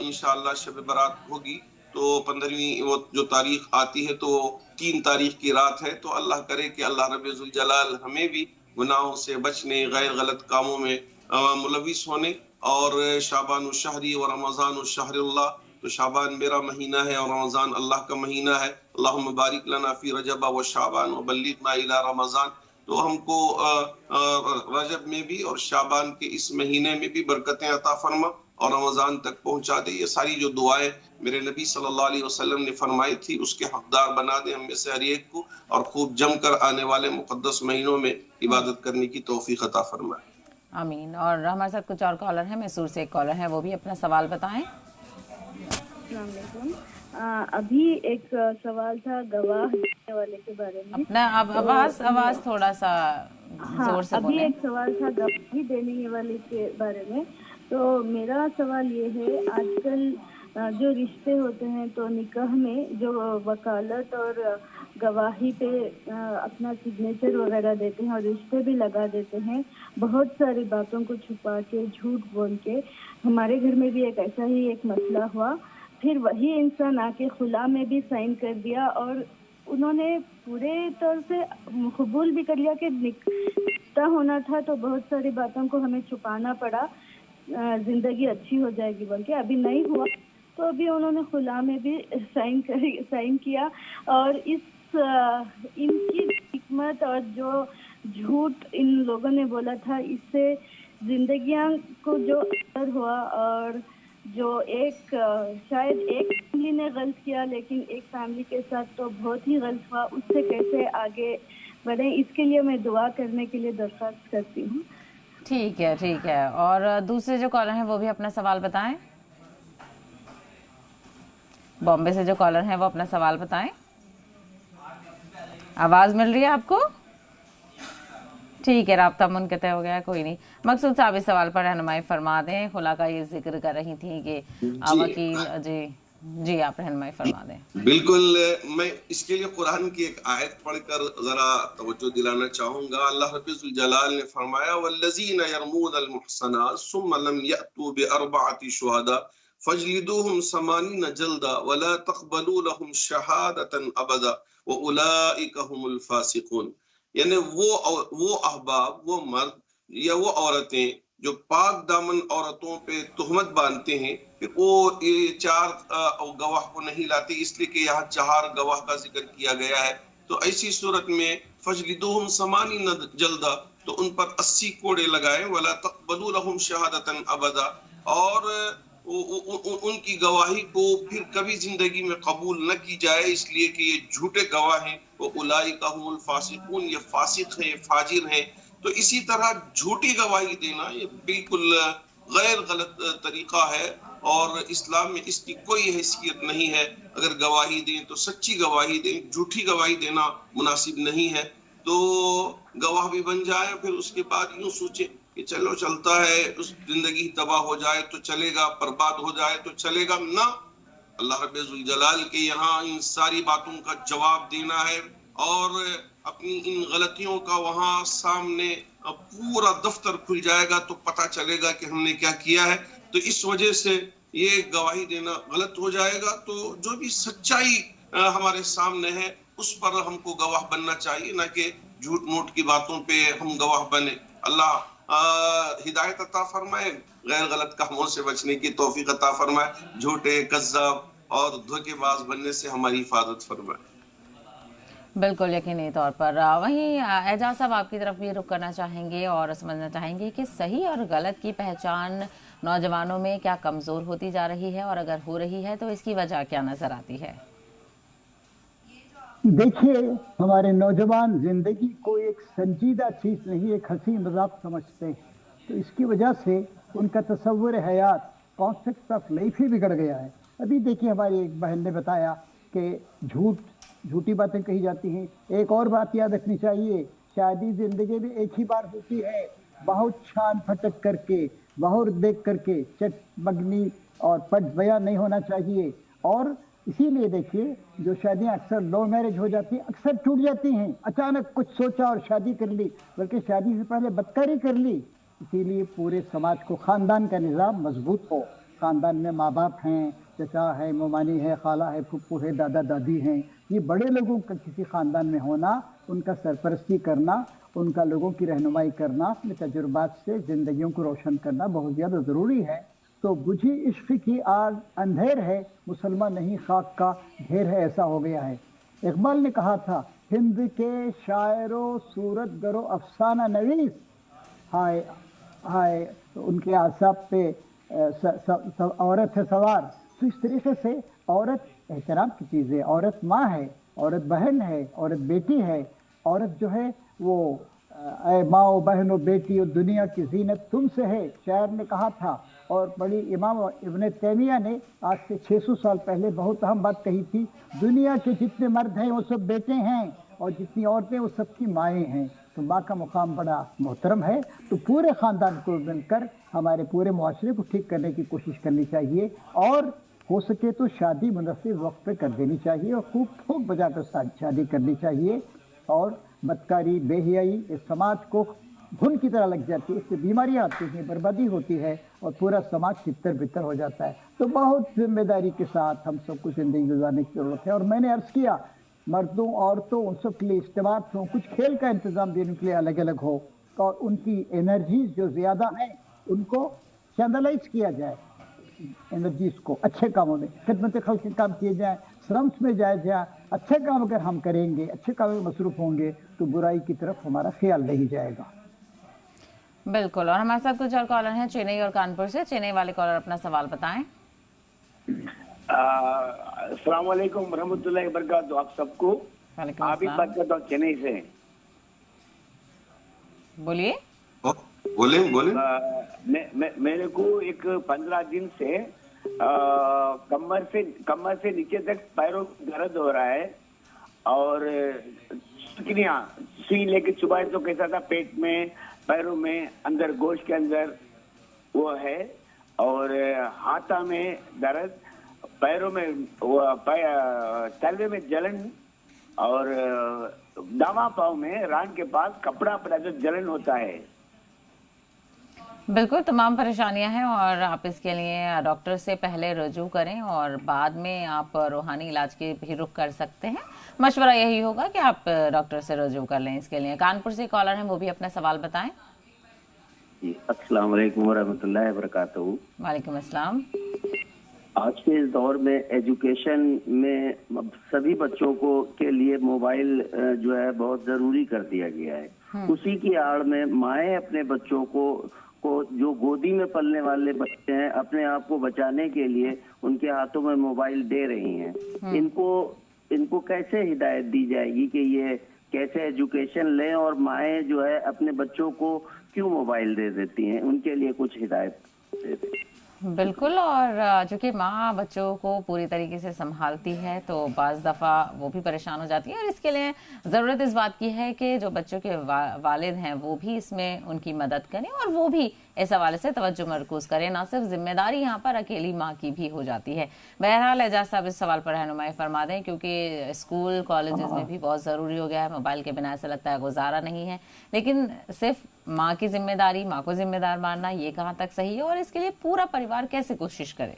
इंशाअल्लाह शब बारात होगी। तो 15वीं वो जो तारीख आती है तो 3 तारीख की रात है। तो अल्लाह करे कि अल्लाह रब्बुल जुल जलाल हमें भी गुनाहों से बचने, गैर गलत कामों में मुलविस होने, और शाबान शहरी और रमज़ान शहरुल्लाह, तो शाबान मेरा महीना है और रमज़ान अल्लाह का महीना है। अल्लाहुम्मा बारिक लना फी रजब व शाबान व बल्लिगना इला रमज़ान। तो تو ہم کو رجب میں بھی اور شعبان کے اس مہینے میں بھی برکتیں عطا فرما اور رمضان تک پہنچا دے. یہ ساری جو دعائیں میرے نبی صلی اللہ علیہ وسلم نے فرمائی تھی اس کے حقدار بنا دے ہم میں سے ہر ایک کو, اور خوب جم کر آنے والے مقدس مہینوں میں عبادت کرنے کی توفیق عطا فرمائے. آمین. اور ہمارے ساتھ کچھ اور کالر ہیں, میسور سے ایک کالر ہے, وہ بھی اپنا سوال بتائیں. السلام علیکم. ابھی ایک سوال تھا گواہ دینے والے کے بارے میں. اپنا آواز تھوڑا سا زور سے بولیں. ابھی ایک سوال تھا گواہی دینے والے کے بارے میں. تو میرا سوال یہ ہے, آج کل جو رشتے ہوتے ہیں تو نکاح میں جو وکالت اور گواہی پہ اپنا سگنیچر وغیرہ دیتے ہیں اور رشتے بھی لگا دیتے ہیں, بہت ساری باتوں کو چھپا کے جھوٹ بول کے. ہمارے گھر میں بھی ایک ایسا ہی ایک مسئلہ ہوا, پھر وہی انسان آ کے خلا میں بھی سائن کر دیا اور انہوں نے پورے طور سے قبول بھی کر لیا کہ نکاح ہونا تھا, تو بہت ساری باتوں کو ہمیں چھپانا پڑا, زندگی اچھی ہو جائے گی بول کے. ابھی نہیں ہوا تو ابھی انہوں نے خلا میں بھی سائن کیا, اور ان کی حکمت اور جو جھوٹ ان لوگوں نے بولا تھا اس سے زندگیاں کو جو اثر ہوا, اور جو ایک شاید ایک فیملی نے غلط کیا لیکن ایک فیملی کے ساتھ تو بہت ہی غلط ہوا, اس سے کیسے آگے بڑھیں, اس کے لیے میں دعا کرنے کے لیے درخواست کرتی ہوں. ٹھیک ہے. اور دوسرے جو کالر ہیں وہ بھی اپنا سوال بتائیں. بامبے سے جو کالر ہیں وہ اپنا سوال بتائیں. آواز مل رہی ہے آپ کو؟ ٹھیک ہے, رابطہ منقطع ہو گیا, کوئی نہیں. مقصود صاحب اس سوال پر رہنمائی فرما دیں. خلا کا یہ ذکر کر رہی تھیں کہ وکیل جی آپ رہنمائی فرما دیں. بالکل, میں اس کے لیے قرآن کی ایک آیت پڑھ کر ذرا توجہ دلانا چاہوں گا. اللہ رب الجلال نے فرمایا والذین یرمون المحصنات ثم لم یأتوا بأربعة شہداء فاجلدوهم 80 جلدا ولا تقبلوا لهم شہادة ابدا واولئک هم الفاسقون. یعنی وہ احباب, وہ مرد یا وہ عورتیں جو پاک دامن عورتوں پہ تہمت باندھتے ہیں کہ وہ یہ 4 گواہ کو نہیں لاتے اس لیے کہ یہاں 4 گواہ کا ذکر کیا گیا ہے, تو ایسی صورت میں فجلدوہم 80 جلدہ, تو ان پر 80 کوڑے لگائیں. ولا تقبلوا لهم شہادة ابدا, اور ان کی گواہی کو پھر کبھی زندگی میں قبول نہ کی جائے اس لیے کہ یہ جھوٹے گواہ ہیں. وہ اولئک هم الفاسقون, یہ فاسق ہیں, یہ فاجر ہیں. تو اسی طرح جھوٹی گواہی دینا یہ بالکل غیر غلط طریقہ ہے, اور اسلام میں اس کی کوئی حیثیت نہیں ہے. اگر گواہی دیں تو سچی گواہی دیں, جھوٹی گواہی دینا مناسب نہیں ہے. تو گواہ بھی بن جائے, پھر اس کے بعد یوں سوچیں کہ چلو چلتا ہے, اس زندگی تباہ ہو جائے تو چلے گا, برباد ہو جائے تو چلے گا. نہ, اللہ رب الجلال کے یہاں ان ساری باتوں کا جواب دینا ہے, اور اپنی ان غلطیوں کا وہاں سامنے پورا دفتر کھل جائے گا تو پتہ چلے گا کہ ہم نے کیا کیا ہے. تو اس وجہ سے یہ گواہی دینا غلط ہو جائے گا. تو جو بھی سچائی ہمارے سامنے ہے اس پر ہم کو گواہ بننا چاہیے, نہ کہ جھوٹ موٹ کی باتوں پہ ہم گواہ بنے. اللہ ہدایت عطا فرمائے, غیر غلط کاموں سے بچنے کی توفیق عطا فرمائے, جھوٹے, کذاب اور دھوکے باز بننے سے ہماری حفاظت فرمائے. بالکل یقینی طور پر. وہیں اعجاز صاحب آپ کی طرف بھی رخ کرنا چاہیں گے اور سمجھنا چاہیں گے کہ صحیح اور غلط کی پہچان نوجوانوں میں کیا کمزور ہوتی جا رہی ہے, اور اگر ہو رہی ہے تو اس کی وجہ کیا نظر آتی ہے؟ دیکھیے, ہمارے نوجوان زندگی کو ایک سنجیدہ چیز نہیں, ایک ہنسی مذاق سمجھتے ہیں. تو اس کی وجہ سے ان کا تصور حیات, کانسیپٹ آف لائف ہی بگڑ گیا ہے. ابھی دیکھیے ہماری ایک بہن نے بتایا کہ جھوٹی باتیں کہی جاتی ہیں. ایک اور بات یاد رکھنی چاہیے, شادی زندگی میں ایک ہی بار ہوتی ہے. بہت چھان پھٹک کر کے, بہت دیکھ کر کے چٹ مگنی اور پٹ بیاں نہیں ہونا چاہیے. اور اسی لیے دیکھیے جو شادیاں اکثر لو میرج ہو جاتی ہیں اکثر ٹوٹ جاتی ہیں. اچانک کچھ سوچا اور شادی کر لی, بلکہ شادی سے پہلے بدکاری کر لی. اسی لیے پورے سماج کو خاندان کا نظام مضبوط ہو. خاندان میں ماں باپ ہیں, چچا ہے, ممانی ہے, خالہ ہے, پھپھو ہے, دادا دادی ہیں. یہ بڑے لوگوں کا کسی خاندان میں ہونا, ان کا سرپرستی کرنا, ان کا لوگوں کی رہنمائی کرنا, اپنے تجربات سے زندگیوں کو روشن کرنا بہت زیادہ ضروری ہے. تو بجھی عشق کی آگ اندھیر ہے, مسلمان نہیں خاک کا ڈھیر ہے, ایسا ہو گیا ہے. اقبال نے کہا تھا हिंद के शायरों सूरत गरो अफसाना नवीस, हाय हाय उनके आसाब पे औरत है सवार। तो इस तरीके से औरत एहतराम की चीज़ है, औरत माँ है, औरत बहन है, औरत बेटी है। औरत जो है वो ऐ माओ बहनों बेटियों दुनिया की जीनत तुमसे है, शायर ने कहा था। और बड़ी इमाम इब्न तैमिया ने आज से 600 साल पहले बहुत अहम बात कही थी, दुनिया के जितने मर्द हैं वो सब बेटे हैं और जितनी औरतें वो सबकी माएँ हैं। तो माँ का मुकाम बड़ा मोहतरम है। तो पूरे ख़ानदान को मिलकर हमारे पूरे मुआशरे को ठीक करने की कोशिश करनी चाहिए और हो सके तो शादी मुनस्सिब वक्त पे कर देनी चाहिए और खूब फूक बजा कर शादी करनी चाहिए। और बदकारी बेहयाई इस समाज को घुन की तरह लग जाती है, इससे बीमारियाँ आती हैं, बर्बादी होती है और पूरा समाज तितर बितर हो जाता है। तो बहुत जिम्मेदारी के साथ हम सबको ज़िंदगी गुजारने की ज़रूरत है। और मैंने अर्ज़ किया मर्दों औरतों उन सब के लिए इज्तिमात हो, कुछ खेल का इंतज़ाम देने के लिए अलग अलग हो और उनकी एनर्जीज जो ज़्यादा हैं उनको चैनलाइज किया जाए, एनर्जीज को अच्छे कामों में, खिदमत खल्क़ के काम किए जाए, श्रम्स में जाए जाए। अच्छे काम अगर हम करेंगे, अच्छे काम में मसरूफ़ होंगे तो बुराई की तरफ हमारा ख्याल नहीं जाएगा। बिल्कुल। और हमारे साथ कुछ और कॉलर हैं चेन्नई और कानपुर से। चेन्नई वाले कॉलर अपना सवाल बताएं। अस्सलाम वालेकुम रहमतुल्लाहि व बरकातहू आप सबको। आप ही बात करता हूँ चेन्नई से। बोलिए मेरे को एक 15 दिन से कमर से नीचे तक पैरों दर्द हो रहा है और सुई लेके चुभाए तो कैसा था, पेट में पैरों में अंदर गोश्त के अंदर वो है और हाथा में दर्द, पैरों में तलवे में जलन और दावा पाँव में रान के पास कपड़ा पड़ा जो जलन होता है। बिल्कुल, तमाम परेशानियां हैं और आप इसके लिए डॉक्टर से पहले रुजू करें और बाद में आप रूहानी इलाज के भी रुख कर सकते हैं। मशवरा यही होगा कि आप डॉक्टर से रुजू कर लें इसके लिए। कानपुर से कॉलर हैं, वो भी अपना सवाल बताएं। अस्सलाम वालेकुम वरहमतुल्लाहि वबरकातुहू। वालेकुम अस्सलाम। आज के इस दौर में एजुकेशन में सभी बच्चों को के लिए मोबाइल जो है बहुत जरूरी कर दिया गया है। उसी की आड़ में माएँ अपने बच्चों को जो गोदी में पलने वाले बच्चे हैं अपने आप को बचाने के लिए उनके हाथों में मोबाइल दे रही हैं। इनको कैसे हिदायत दी जाएगी कि ये कैसे एजुकेशन लें और माएँ जो है अपने बच्चों को क्यों मोबाइल दे देती हैं, उनके लिए कुछ हिदायत दे दें। बिल्कुल। और चूंकि माँ बच्चों को पूरी तरीके से संभालती है तो बाज़ दफ़ा वो भी परेशान हो जाती है और इसके लिए ज़रूरत इस बात की है कि जो बच्चों के वालिद हैं वो भी इसमें उनकी मदद करें और वो भी इस हवाले से तवज्जो मरकूज़ करें। ना सिर्फ जिम्मेदारी यहाँ पर अकेली माँ की भी हो जाती है। बहरहाल एजाज साहब इस सवाल पर रहनुमाई फरमा दें क्योंकि स्कूल कॉलेजेस में भी बहुत ज़रूरी हो गया है, मोबाइल के बिना ऐसा लगता है गुजारा नहीं है। लेकिन सिर्फ माँ की जिम्मेदारी, माँ को जिम्मेदार मानना ये कहाँ तक सही है और इसके लिए पूरा परिवार कैसे कोशिश करे?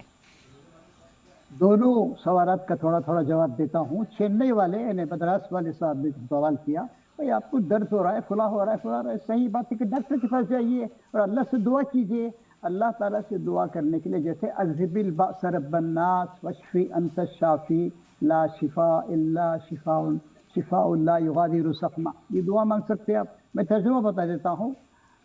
दोनों सवालात का थोड़ा थोड़ा जवाब देता हूँ। चेन्नई वाले यानी मद्रास वाले साहब ने सवाल किया, भाई आपको दर्द हो रहा है, फुला हो रहा है, सही बात है कि डॉक्टर के पास जाइए और अल्लाह से दुआ कीजिए। अल्लाह ताला से दुआ करने के लिए जैसे अज़हिबिल बा'स रब्बन नास वश्फी अंत शाफी ला शिफा इल्ला शिफाउन ला युगादिरु सक़मा, ये दुआ मांग सकते हैं आप। मैं तर्जुमा बता देता हूँ,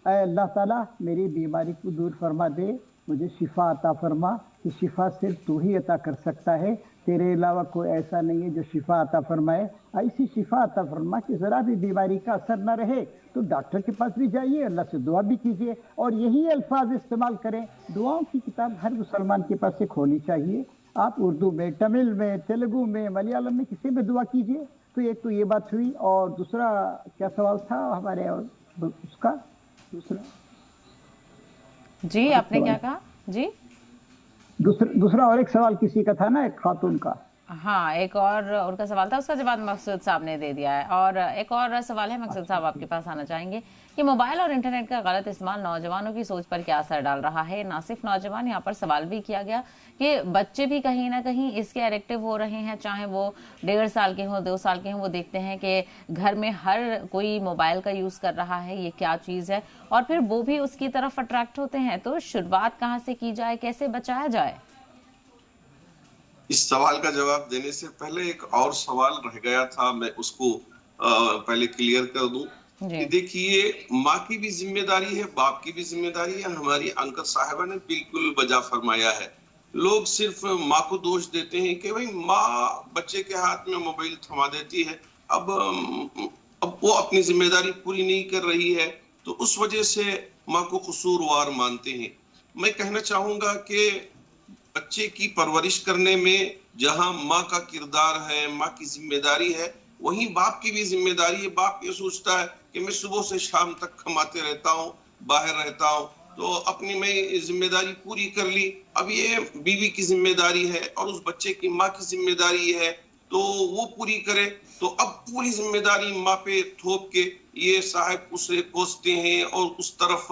ऐ अल्लाह ताला मेरी बीमारी को दूर फरमा दे, मुझे शिफा अता फरमा कि शिफा सिर्फ तू ही अता कर सकता है, तेरे अलावा कोई ऐसा नहीं है जो शिफा अता फरमाए। ऐसी शिफा अता फरमा कि ज़रा भी बीमारी का असर न रहे तो डॉक्टर के पास भी जाइए, अल्लाह से दुआ भी कीजिए और यही अल्फाज इस्तेमाल करें। दुआओं की किताब हर मुसलमान के पास एक होनी चाहिए। आप उर्दू में, तमिल में, तेलुगु में, मलयालम में किसी में दुआ कीजिए। तो एक तो ये बात हुई और दूसरा क्या सवाल था हमारे और उसका दूसरा? जी आपने क्या कहा? जी दूसरा और एक सवाल किसी का था ना, एक खातून का। हाँ, एक और उनका सवाल था, उसका जवाब मकसूद साहब ने दे दिया है। और एक और सवाल है, मकसूद साहब आपके पास आना चाहेंगे कि मोबाइल और इंटरनेट का गलत इस्तेमाल नौजवानों की सोच पर क्या असर डाल रहा है। ना सिर्फ नौजवान, यहाँ पर सवाल भी किया गया कि बच्चे भी कहीं ना कहीं इसके एडिक्टिव हो रहे हैं, चाहे वो 1.5 साल के हों, 2 साल के हों। वो देखते हैं कि घर में हर कोई मोबाइल का यूज़ कर रहा है, ये क्या चीज़ है, और फिर वो भी उसकी तरफ अट्रैक्ट होते हैं। तो शुरुआत कहाँ से की जाए, कैसे बचाया जाए? इस सवाल का जवाब देने से पहले एक और सवाल रह गया था, मैं उसको पहले क्लियर कर दूं कि देखिए, माँ की भी जिम्मेदारी है, बाप की भी जिम्मेदारी है। हमारी अंकल साहिबा ने बिल्कुल बजा फरमाया है। लोग सिर्फ माँ को दोष देते हैं कि भाई माँ बच्चे के हाथ में मोबाइल थमा देती है, अब वो अपनी जिम्मेदारी पूरी नहीं कर रही है, तो उस वजह से माँ को कसूरवार मानते हैं। मैं कहना चाहूंगा कि बच्चे की परवरिश करने में जहां माँ का किरदार है, माँ की जिम्मेदारी है, वहीं बाप की भी जिम्मेदारी है। बाप ये सोचता है कि मैं सुबह से शाम तक कमाते रहता हूँ, बाहर रहता हूँ, तो अपनी मैं जिम्मेदारी पूरी कर ली, अब ये बीवी की जिम्मेदारी है और उस बच्चे की माँ की जिम्मेदारी है, तो वो पूरी करे। तो अब पूरी जिम्मेदारी माँ पे थोप के ये साहब उसे कोसते हैं और उस तरफ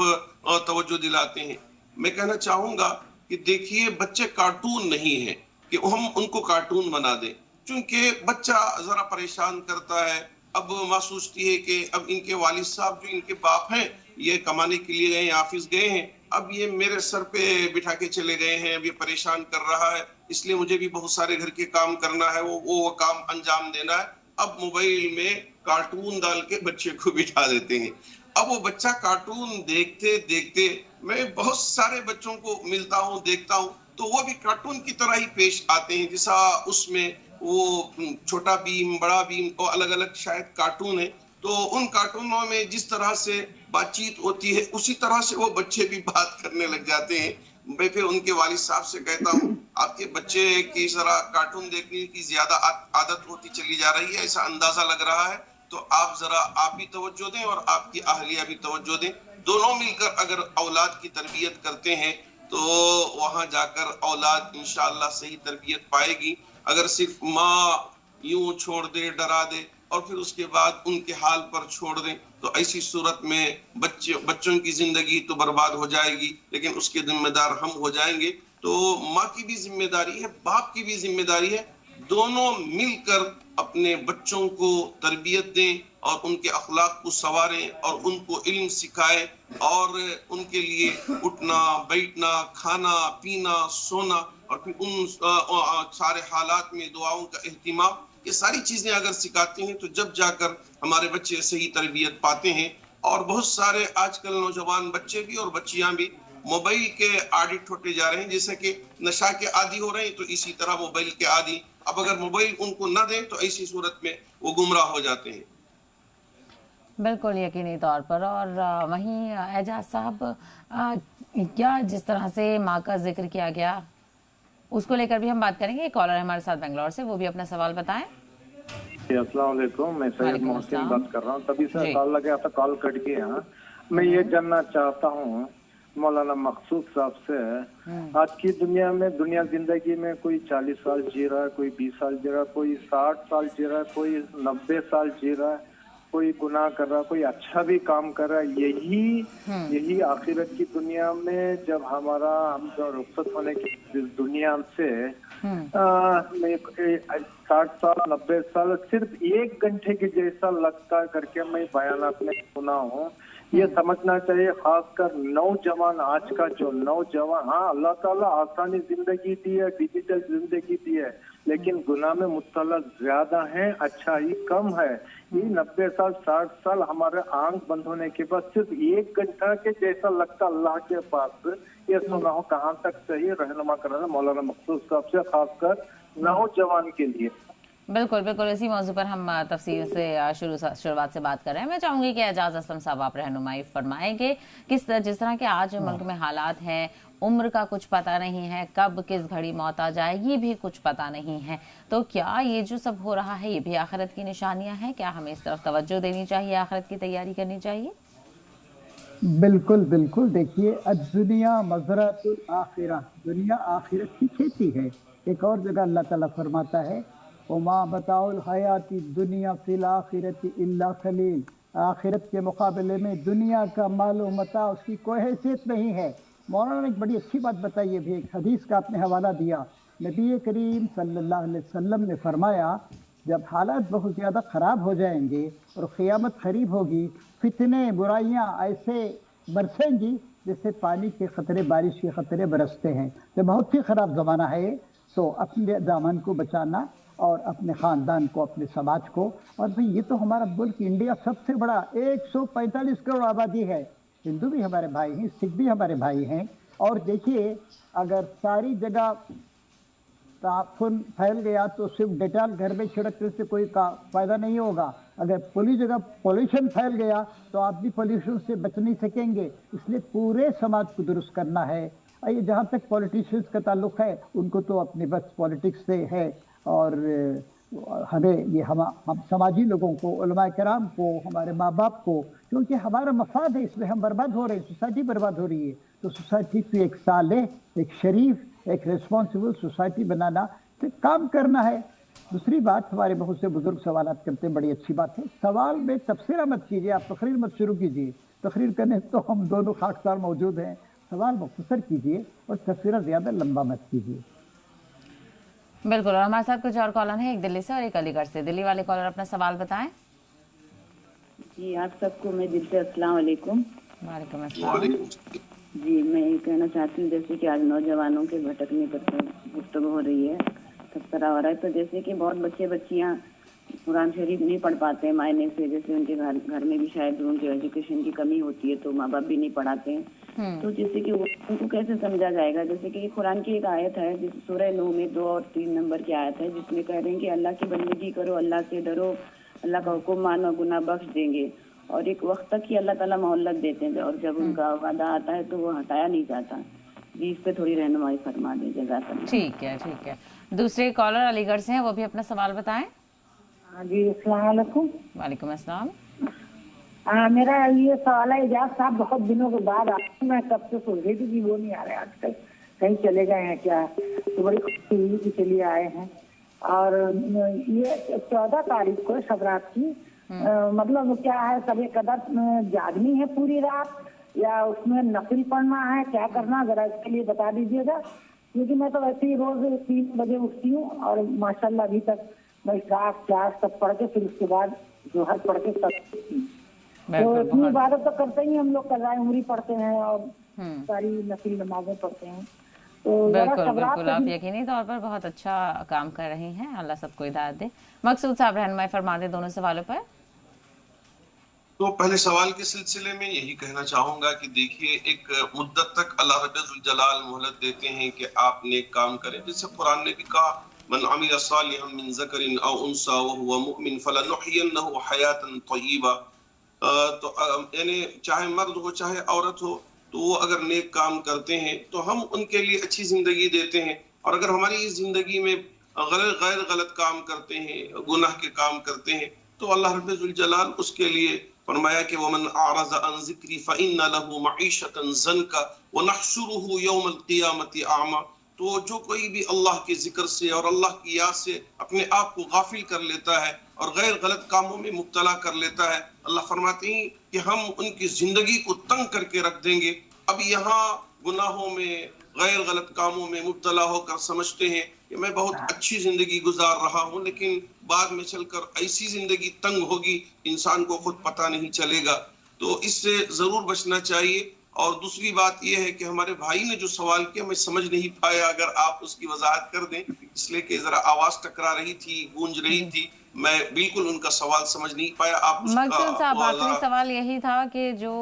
तवज्जो दिलाते हैं। मैं कहना चाहूंगा कि देखिए, बच्चे कार्टून नहीं है कि हम उनको कार्टून बना दें, क्योंकि बच्चा जरा परेशान करता है। अब माँ सोचती है कि अब इनके वालिद साहब जो इनके बाप हैं, ये कमाने के लिए गए हैं, ऑफिस गए हैं, अब ये मेरे सर पे बिठा के चले गए हैं, अब ये परेशान कर रहा है, इसलिए मुझे भी बहुत सारे घर के काम करना है, वो काम अंजाम देना है। अब मोबाइल में कार्टून डाल के बच्चे को बिठा देते हैं। अब वो बच्चा कार्टून देखते देखते, मैं बहुत सारे बच्चों को मिलता हूँ, देखता हूँ, तो वो भी कार्टून की तरह ही पेश आते हैं, जैसा उसमें वो छोटा भीम, बड़ा भीम और अलग अलग शायद कार्टून है, तो उन कार्टूनों में जिस तरह से बातचीत होती है उसी तरह से वो बच्चे भी बात करने लग जाते हैं। मैं फिर उनके वालिद साहब से कहता हूँ, आपके बच्चे की जरा कार्टून देखने की ज्यादा आदत होती चली जा रही है, ऐसा अंदाजा लग रहा है, तो आप भी तवज्जो दें और आपकी अहलिया भी तवज्जो दें। दोनों मिलकर अगर औलाद की तरबियत करते हैं तो वहां जाकर औलाद इंशाअल्लाह सही तरबियत पाएगी। अगर सिर्फ माँ यूं छोड़ दे, डरा दे और फिर उसके बाद उनके हाल पर छोड़ दें, तो ऐसी सूरत में बच्चों की जिंदगी तो बर्बाद हो जाएगी, लेकिन उसके जिम्मेदार हम हो जाएंगे। तो माँ की भी जिम्मेदारी है, बाप की भी जिम्मेदारी है, दोनों मिलकर अपने बच्चों को तरबियत दें और उनके अखलाक को संवारें और उनको इल्म सिखाएं और उनके लिए उठना, बैठना, खाना, पीना, सोना और फिर उन सारे हालात में दुआओं का एहतिमाम, ये सारी चीजें अगर सिखाते हैं तो जब जाकर हमारे बच्चे सही तरबियत पाते हैं। और बहुत सारे आजकल नौजवान बच्चे भी और बच्चियां भी मोबाइल के आदित होते जा रहे हैं, जैसे कि नशा के आदी हो रहे हैं, तो इसी तरह मोबाइल के आदी। अब अगर मोबाइल उनको न दें तो ऐसी सूरत में वो गुमराह हो जाते हैं। बिल्कुल यकीनी तौर पर। और वहीं एजाज साहब, क्या जिस तरह से माँ का जिक्र किया गया उसको लेकर भी हम बात करेंगे। एक कॉलर है हमारे साथ बेंगलोर से, वो भी अपना सवाल बताएं। अस्सलाम वालेकुम, मैं सैयद मोहसिन बात कर रहा हूँ। तभी से कॉल लगा था, कॉल कट गया। मैं ये जानना चाहता हूँ मौलाना मकसूद साहब से, आज की दुनिया में जिंदगी में कोई 40 साल जी रहा है, कोई 20 साल जी रहा है, कोई 60 साल जी रहा है, कोई 90 साल जी रहा है, कोई गुनाह कर रहा है, कोई अच्छा भी काम कर रहा है। यही आखिरत की दुनिया में जब हम जो रुखसत होने की दुनिया से 60 साल 90 साल सिर्फ 1 घंटे के जैसा लगता करके मैं बयानात में सुना हूँ। ये समझना चाहिए, खासकर नौजवान, आज का जो नौजवान, हाँ अल्लाह ताला आसानी जिंदगी दी है, डिजिटल जिंदगी दी है, लेकिन गुनाह में मुब्तला ज्यादा है, अच्छाई कम है। ये 90 साल 60 साल हमारे आंख बंद होने के बाद सिर्फ 1 घंटा के जैसा लगता अल्लाह के पास। ये सुना हो कहाँ तक सही रहनुमा करना मौलाना मकसूद साहब से, खासकर नौजवान के लिए। बिल्कुल बिल्कुल, इसी मौजू पर हम तफसील से शुरुआत से बात कर रहे हैं। मैं चाहूंगी कि एजाज असलम साहब आप रहनुमाई फरमाएंगे जिस तरह के आज मुल्क में हालात हैं, उम्र का कुछ पता नहीं है, कब किस घड़ी मौत आ जाए ये भी कुछ पता नहीं है, तो क्या ये जो सब हो रहा है ये भी आखिरत की निशानियां हैं? क्या हमें इस तरफ तवज्जो देनी चाहिए, आखिरत की तैयारी करनी चाहिए? बिल्कुल बिल्कुल। देखिए, दुनिया मज़रअतुल आखिरा, दुनिया आखिरत की खेती है। एक और जगह अल्लाह ताला फरमाता है, वमा बताउल हयाती दुनिया फिल आखिरती इल्ला खलील, आखिरत के मुकाबले में दुनिया का मालो मता उसकी कोई हैसियत नहीं है। मौलाना ने एक बड़ी अच्छी बात बताई है भी, एक हदीस का आपने हवाला दिया। नबी करीम सल्लल्लाहु अलैहि वसल्लम ने फरमाया, जब हालात बहुत ज़्यादा ख़राब हो जाएंगे और क़यामत करीब होगी, फितने बुराइयाँ ऐसे बरसेंगी जैसे पानी के ख़तरे, बारिश के ख़तरे बरसते हैं। तो बहुत ही ख़राब ज़माना है, तो अपने दामन को बचाना اور اپنے خاندان کو، اپنے سماج کو۔ اور بھئی یہ تو ہمارا ملک انڈیا سب سے بڑا 145 کروڑ آبادی ہے، ہندو بھی ہمارے بھائی ہیں، سکھ بھی ہمارے بھائی ہیں۔ اور دیکھیے اگر ساری جگہ تعفن پھیل گیا تو صرف ڈیٹال گھر میں چھڑکنے سے کوئی فائدہ نہیں ہوگا۔ اگر پوری جگہ پولیوشن پھیل گیا تو آپ بھی پولیوشن سے بچ نہیں سکیں گے۔ اس لیے پورے سماج کو درست کرنا ہے۔ یہ جہاں تک پولیٹیشینز کا تعلق ہے ان کو تو اپنے بس پولیٹکس سے ہے، اور ہمیں یہ ہم سماجی لوگوں کو، علماء کرام کو، ہمارے ماں باپ کو، کیونکہ ہمارا مفاد ہے، اس میں ہم برباد ہو رہے ہیں، سوسائٹی برباد ہو رہی ہے، تو سوسائٹی کو ایک صالح، ایک شریف، ایک ریسپانسبل سوسائٹی بنانا سے کام کرنا ہے۔ دوسری بات، ہمارے بہت سے بزرگ سوالات کرتے ہیں، بڑی اچھی بات ہے۔ سوال میں تبصرہ مت کیجیے، آپ تقریر مت شروع کیجیے۔ تقریر کرنے تو ہم دونوں خاکسار موجود ہیں۔ سوال مختصر کیجیے اور تبصرہ زیادہ لمبا مت کیجیے۔ بالکل، اور ہمارے ساتھ کچھ اور کالر ہیں، ایک دلی سے اور ایک علی گڑھ سے۔ دلی والے کالر اپنا سوال بتائیں۔ جی آپ سب کو میں دل سے السلام علیکم۔ وعلیکم السلام۔ جی میں یہ کہنا چاہتی ہوں، جیسے کہ آج نوجوانوں کے بھٹکنے پر گفتگو ہو رہی ہے، تبصرہ ہو رہا ہے، تو جیسے کہ بہت بچے بچیاں قرآن شریف نہیں پڑھ پاتے ہیں معنی سے، جیسے ان کے گھر میں بھی شاید ان کے ایجوکیشن کی کمی ہوتی ہے تو ماں باپ بھی نہیں پڑھاتے ہیں، تو جیسے کہ ان کو کیسے سمجھا جائے گا؟ جیسے کہ قرآن کی ایک آیت ہے جس سورہ نو میں 2 اور 3 نمبر کی آیت ہے، جس میں کہہ رہے ہیں کہ اللہ کی بندگی کرو، اللہ سے ڈرو، اللہ کا حکم مانو، گناہ بخش دیں گے، اور ایک وقت تک ہی اللہ تعالیٰ مہلت دیتے ہیں، اور جب ان کا وعدہ آتا ہے تو وہ ہٹایا نہیں جاتا۔ جی اس پہ تھوڑی رہنمائی فرما دیں، جزاک اللہ۔ ٹھیک ہے ٹھیک ہے۔ دوسرے کالر علی گڑھ سے ہیں، وہ بھی اپنا سوال بتائیں۔ جی السلام علیکم۔ وعلیکم السلام۔ میرا یہ سوال ہے، اعجاز صاحب بہت دنوں کے بعد آپ، میں کب سے سوچ رہی تھی کہ وہ نہیں آ رہے آج تک، کہیں چلے گئے ہیں کیا؟ تو بڑی خوشی ہوئی کہ چلیے آئے ہیں۔ اور یہ 14 تاریخ کو شب رات کی مطلب کیا ہے، کبھی قدر جاگنی ہے پوری رات یا اس میں نفل پڑھنا ہے، کیا کرنا ذرا اس کے لیے بتا دیجیے گا، کیونکہ میں تو ویسے ہی روز 3 بجے اٹھتی ہوں اور ماشاءاللہ ابھی تک میں اشراق چاش سب پڑھ کے پھر اس کے بعد جوہر پڑھ کے سب تو اتنی عبادت تو کرتے ہی ہم لوگ، قضائے عمری پڑھتے ہیں اور ساری نفل نمازیں پڑھتے ہیں۔ بالکل بالکل، آپ یقینی طور پر بہت اچھا کام کر رہی ہیں، اللہ سب کو ہدایت دے۔ مقصود صاحب رہنمائی فرما دیں دونوں سوالوں پر۔ تو پہلے سوال کے سلسلے میں یہی کہنا چاہوں گا کہ دیکھیے ایک مدت تک اللہ رب الجلال مہلت دیتے ہیں کہ آپ نیک کام کریں، جیسے قرآن نے بھی کہا من عمل صالحا من ذکر او انثى وهو مؤمن فلنحيينه حیاتا طیبہ، تو یعنی چاہے مرد ہو چاہے عورت ہو، تو وہ اگر نیک کام کرتے ہیں تو ہم ان کے لیے اچھی زندگی دیتے ہیں، اور اگر ہماری زندگی میں غیر غلط کام کرتے ہیں، گناہ کے کام کرتے ہیں، تو اللہ رب الجلال اس کے لیے فرمایا کہ ومن اعرض عن ذکری فإن له معیشۃ ضنکا ونحشره یوم القیامۃ اعمی، تو جو کوئی بھی اللہ کے ذکر سے اور اللہ کی یاد سے اپنے آپ کو غافل کر لیتا ہے اور غیر غلط کاموں میں مبتلا کر لیتا ہے، اللہ فرماتے ہیں کہ ہم ان کی زندگی کو تنگ کر کے رکھ دیں گے۔ اب یہاں گناہوں میں، غیر غلط کاموں میں مبتلا ہو کر سمجھتے ہیں کہ میں بہت اچھی زندگی گزار رہا ہوں، لیکن بعد میں چل کر ایسی زندگی تنگ ہوگی انسان کو خود پتہ نہیں چلے گا، تو اس سے ضرور بچنا چاہیے۔ اور دوسری بات یہ ہے کہ ہمارے بھائی نے جو سوال کیا میں سمجھ نہیں پایا، اگر آپ اس کی وضاحت کر دیں، اس لیے کہ ذرا آواز ٹکرا رہی تھی، گونج رہی تھی، میں بالکل ان کا سوال سمجھ نہیں پایا۔ آپ مقصود صاحب آخری سوال یہی تھا کہ جو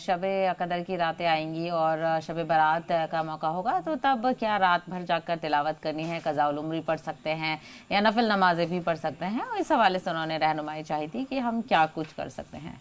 شب قدر کی راتیں آئیں گی اور شب برات کا موقع ہوگا تو تب کیا رات بھر جا کر تلاوت کرنی ہے، قضاء العمری پڑھ سکتے ہیں یا نفل نمازیں بھی پڑھ سکتے ہیں؟ اور اس حوالے سے انہوں نے رہنمائی چاہی تھی کہ ہم کیا کچھ کر سکتے ہیں۔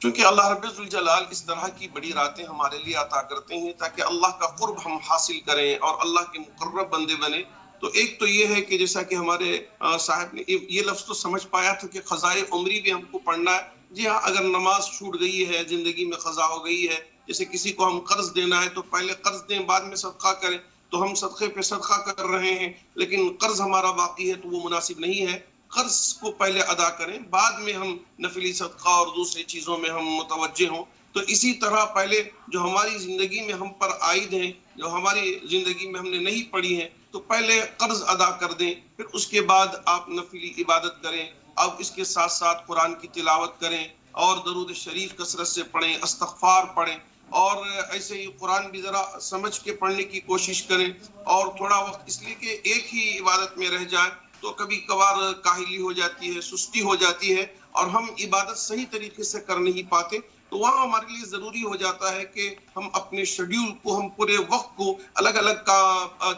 چونکہ اللہ رب الجلال اس طرح کی بڑی راتیں ہمارے لیے عطا کرتے ہیں تاکہ اللہ کا قرب ہم حاصل کریں اور اللہ کے مقرب بندے بنے۔ تو ایک تو یہ ہے کہ جیسا کہ ہمارے صاحب نے یہ لفظ تو سمجھ پایا تھا کہ قضائے عمری بھی ہم کو پڑھنا ہے۔ جی ہاں، اگر نماز چھوٹ گئی ہے، زندگی میں قضا ہو گئی ہے، جیسے کسی کو ہم قرض دینا ہے تو پہلے قرض دیں بعد میں صدقہ کریں، تو ہم صدقے پہ صدقہ کر رہے ہیں، لیکن قرض ہمارا باقی ہے تو وہ مناسب نہیں ہے۔ قرض کو پہلے ادا کریں، بعد میں ہم نفلی صدقہ اور دوسری چیزوں میں ہم متوجہ ہوں۔ تو اسی طرح پہلے جو ہماری زندگی میں ہم پر عائد ہیں، جو ہماری زندگی میں ہم نے نہیں پڑھی ہیں، تو پہلے قرض ادا کر دیں، پھر اس کے بعد آپ نفلی عبادت کریں۔ اب اس کے ساتھ ساتھ قرآن کی تلاوت کریں اور درود شریف کثرت سے پڑھیں، استغفار پڑھیں، اور ایسے ہی قرآن بھی ذرا سمجھ کے پڑھنے کی کوشش کریں، اور تھوڑا وقت اس لیے کہ ایک ہی عبادت میں رہ جائیں تو کبھی کبھار کاہلی ہو جاتی ہے، سستی ہو جاتی ہے اور ہم عبادت صحیح طریقے سے کر نہیں پاتے، تو وہاں ہمارے لیے ضروری ہو جاتا ہے کہ ہم اپنے شیڈیول کو، ہم پورے وقت کو الگ الگ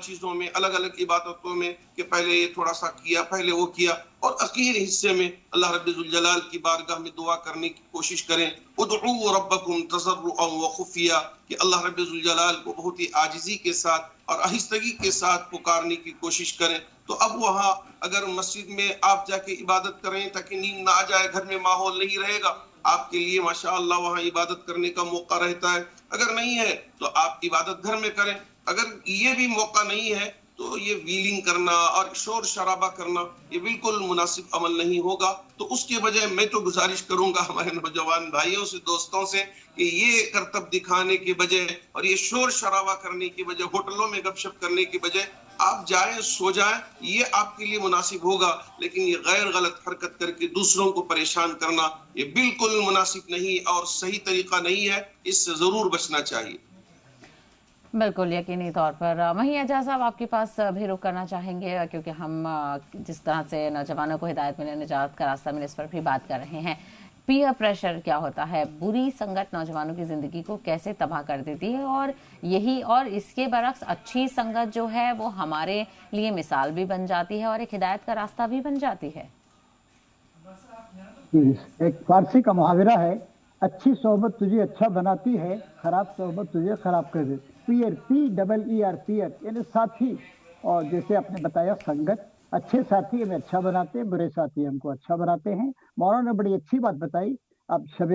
چیزوں میں، الگ الگ عبادتوں میں، کہ پہلے یہ تھوڑا سا کیا، پہلے وہ کیا، اور اخیر حصے میں اللہ رب ذوالجلال کی بارگاہ میں دعا کرنے کی کوشش کریں. ادعوا ربکم تضرعا وخفیا، کہ اللہ رب ذوالجلال کو بہت ہی عاجزی کے ساتھ اور آہستگی کے ساتھ پکارنے کی کوشش کریں. تو اب وہاں اگر مسجد میں آپ جا کے عبادت کریں تاکہ نیند نہ آ جائے، گھر میں ماحول نہیں رہے گا، آپ کے لیے ماشاءاللہ وہاں عبادت کرنے کا موقع رہتا ہے. اگر نہیں ہے تو آپ عبادت گھر میں کریں. اگر یہ بھی موقع نہیں ہے تو یہ ویلنگ کرنا اور شور شرابہ کرنا یہ بالکل مناسب عمل نہیں ہوگا. تو اس کے بجائے میں تو گزارش کروں گا ہمارے نوجوان بھائیوں سے، دوستوں سے، کہ یہ کرتب دکھانے کے بجائے اور یہ شور شرابہ کرنے کے بجائے، ہوٹلوں میں گپ شپ کرنے کے بجائے آپ جائیں، سو جائیں، یہ آپ کے لیے مناسب ہوگا. لیکن یہ غیر غلط حرکت کر کے دوسروں کو پریشان کرنا یہ بالکل مناسب نہیں اور صحیح طریقہ نہیں ہے. اس سے ضرور بچنا چاہیے. بالکل یقینی طور پر. وہیں اعجاز صاحب آپ کے پاس بھی رخ کرنا چاہیں گے، کیونکہ ہم جس طرح سے نوجوانوں کو ہدایت ملے، نجات کا راستہ ملے، اس پر بھی بات کر رہے ہیں. پیئر پریشر کیا ہوتا ہے، بری سنگت نوجوانوں کی زندگی کو کیسے تباہ کر دیتی ہے، اور اس کے برعکس اچھی سنگت جو ہے وہ ہمارے لیے مثال بھی بن جاتی ہے اور ایک ہدایت کا راستہ بھی بن جاتی ہے. ایک فارسی کا محاورہ ہے، اچھی صحبت تجھے اچھا بناتی ہے، خراب صحبت تجھے خراب کر دیتی. پیئر، PEER، پیئر یعنی ساتھی. اور جیسے آپ نے بتایا سنگت، اچھے ساتھی ہمیں اچھا بناتے ہیں، برے ساتھی ہم کو اچھا بناتے ہیں. مولانا نے بڑی اچھی بات بتائی. اب شب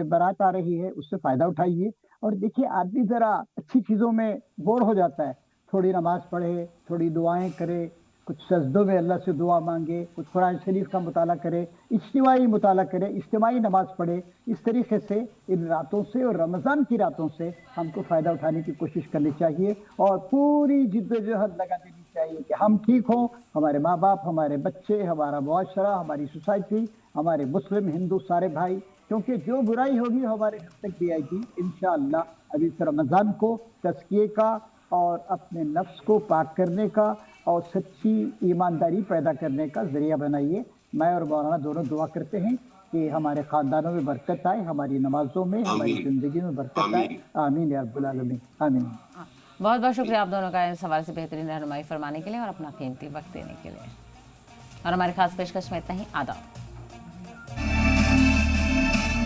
برات آ رہی ہے، اس سے فائدہ اٹھائیے. اور دیکھیے آدمی ذرا اچھی چیزوں میں بور ہو جاتا ہے، تھوڑی نماز پڑھے، تھوڑی دعائیں کرے، کچھ سجدوں میں اللہ سے دعا مانگے، کچھ قرآن شریف کا مطالعہ کرے، اجتماعی مطالعہ کرے، اجتماعی نماز پڑھے. اس طریقے سے ان راتوں سے اور رمضان کی راتوں سے ہم کو فائدہ اٹھانے کی کوشش کرنی چاہیے اور پوری جد و جہد لگا دینی چاہیے کہ ہم ٹھیک ہوں، ہمارے ماں باپ، ہمارے بچے، ہمارا معاشرہ، ہماری سوسائٹی، ہمارے مسلم ہندو سارے بھائی. کیونکہ جو برائی ہوگی ہمارے گھر تک بھی آئے گی انشاءاللہ. ابھی اس رمضان کو تزکیے کا اور اپنے نفس کو پاک کرنے کا اور سچی ایمانداری پیدا کرنے کا ذریعہ بنائیے. میں اور مولانا دونوں دعا کرتے ہیں کہ ہمارے خاندانوں میں برکت آئے، ہماری نمازوں میں، ہماری زندگی میں برکت آئے. آمین یا رب العالمین. آمین. بہت بہت شکریہ آپ دونوں کا اس حوالے سے بہترین رہنمائی فرمانے کے لیے اور اپنا قیمتی وقت دینے کے لیے. اور ہماری خاص پیشکش میں اتنا ہی. آداب.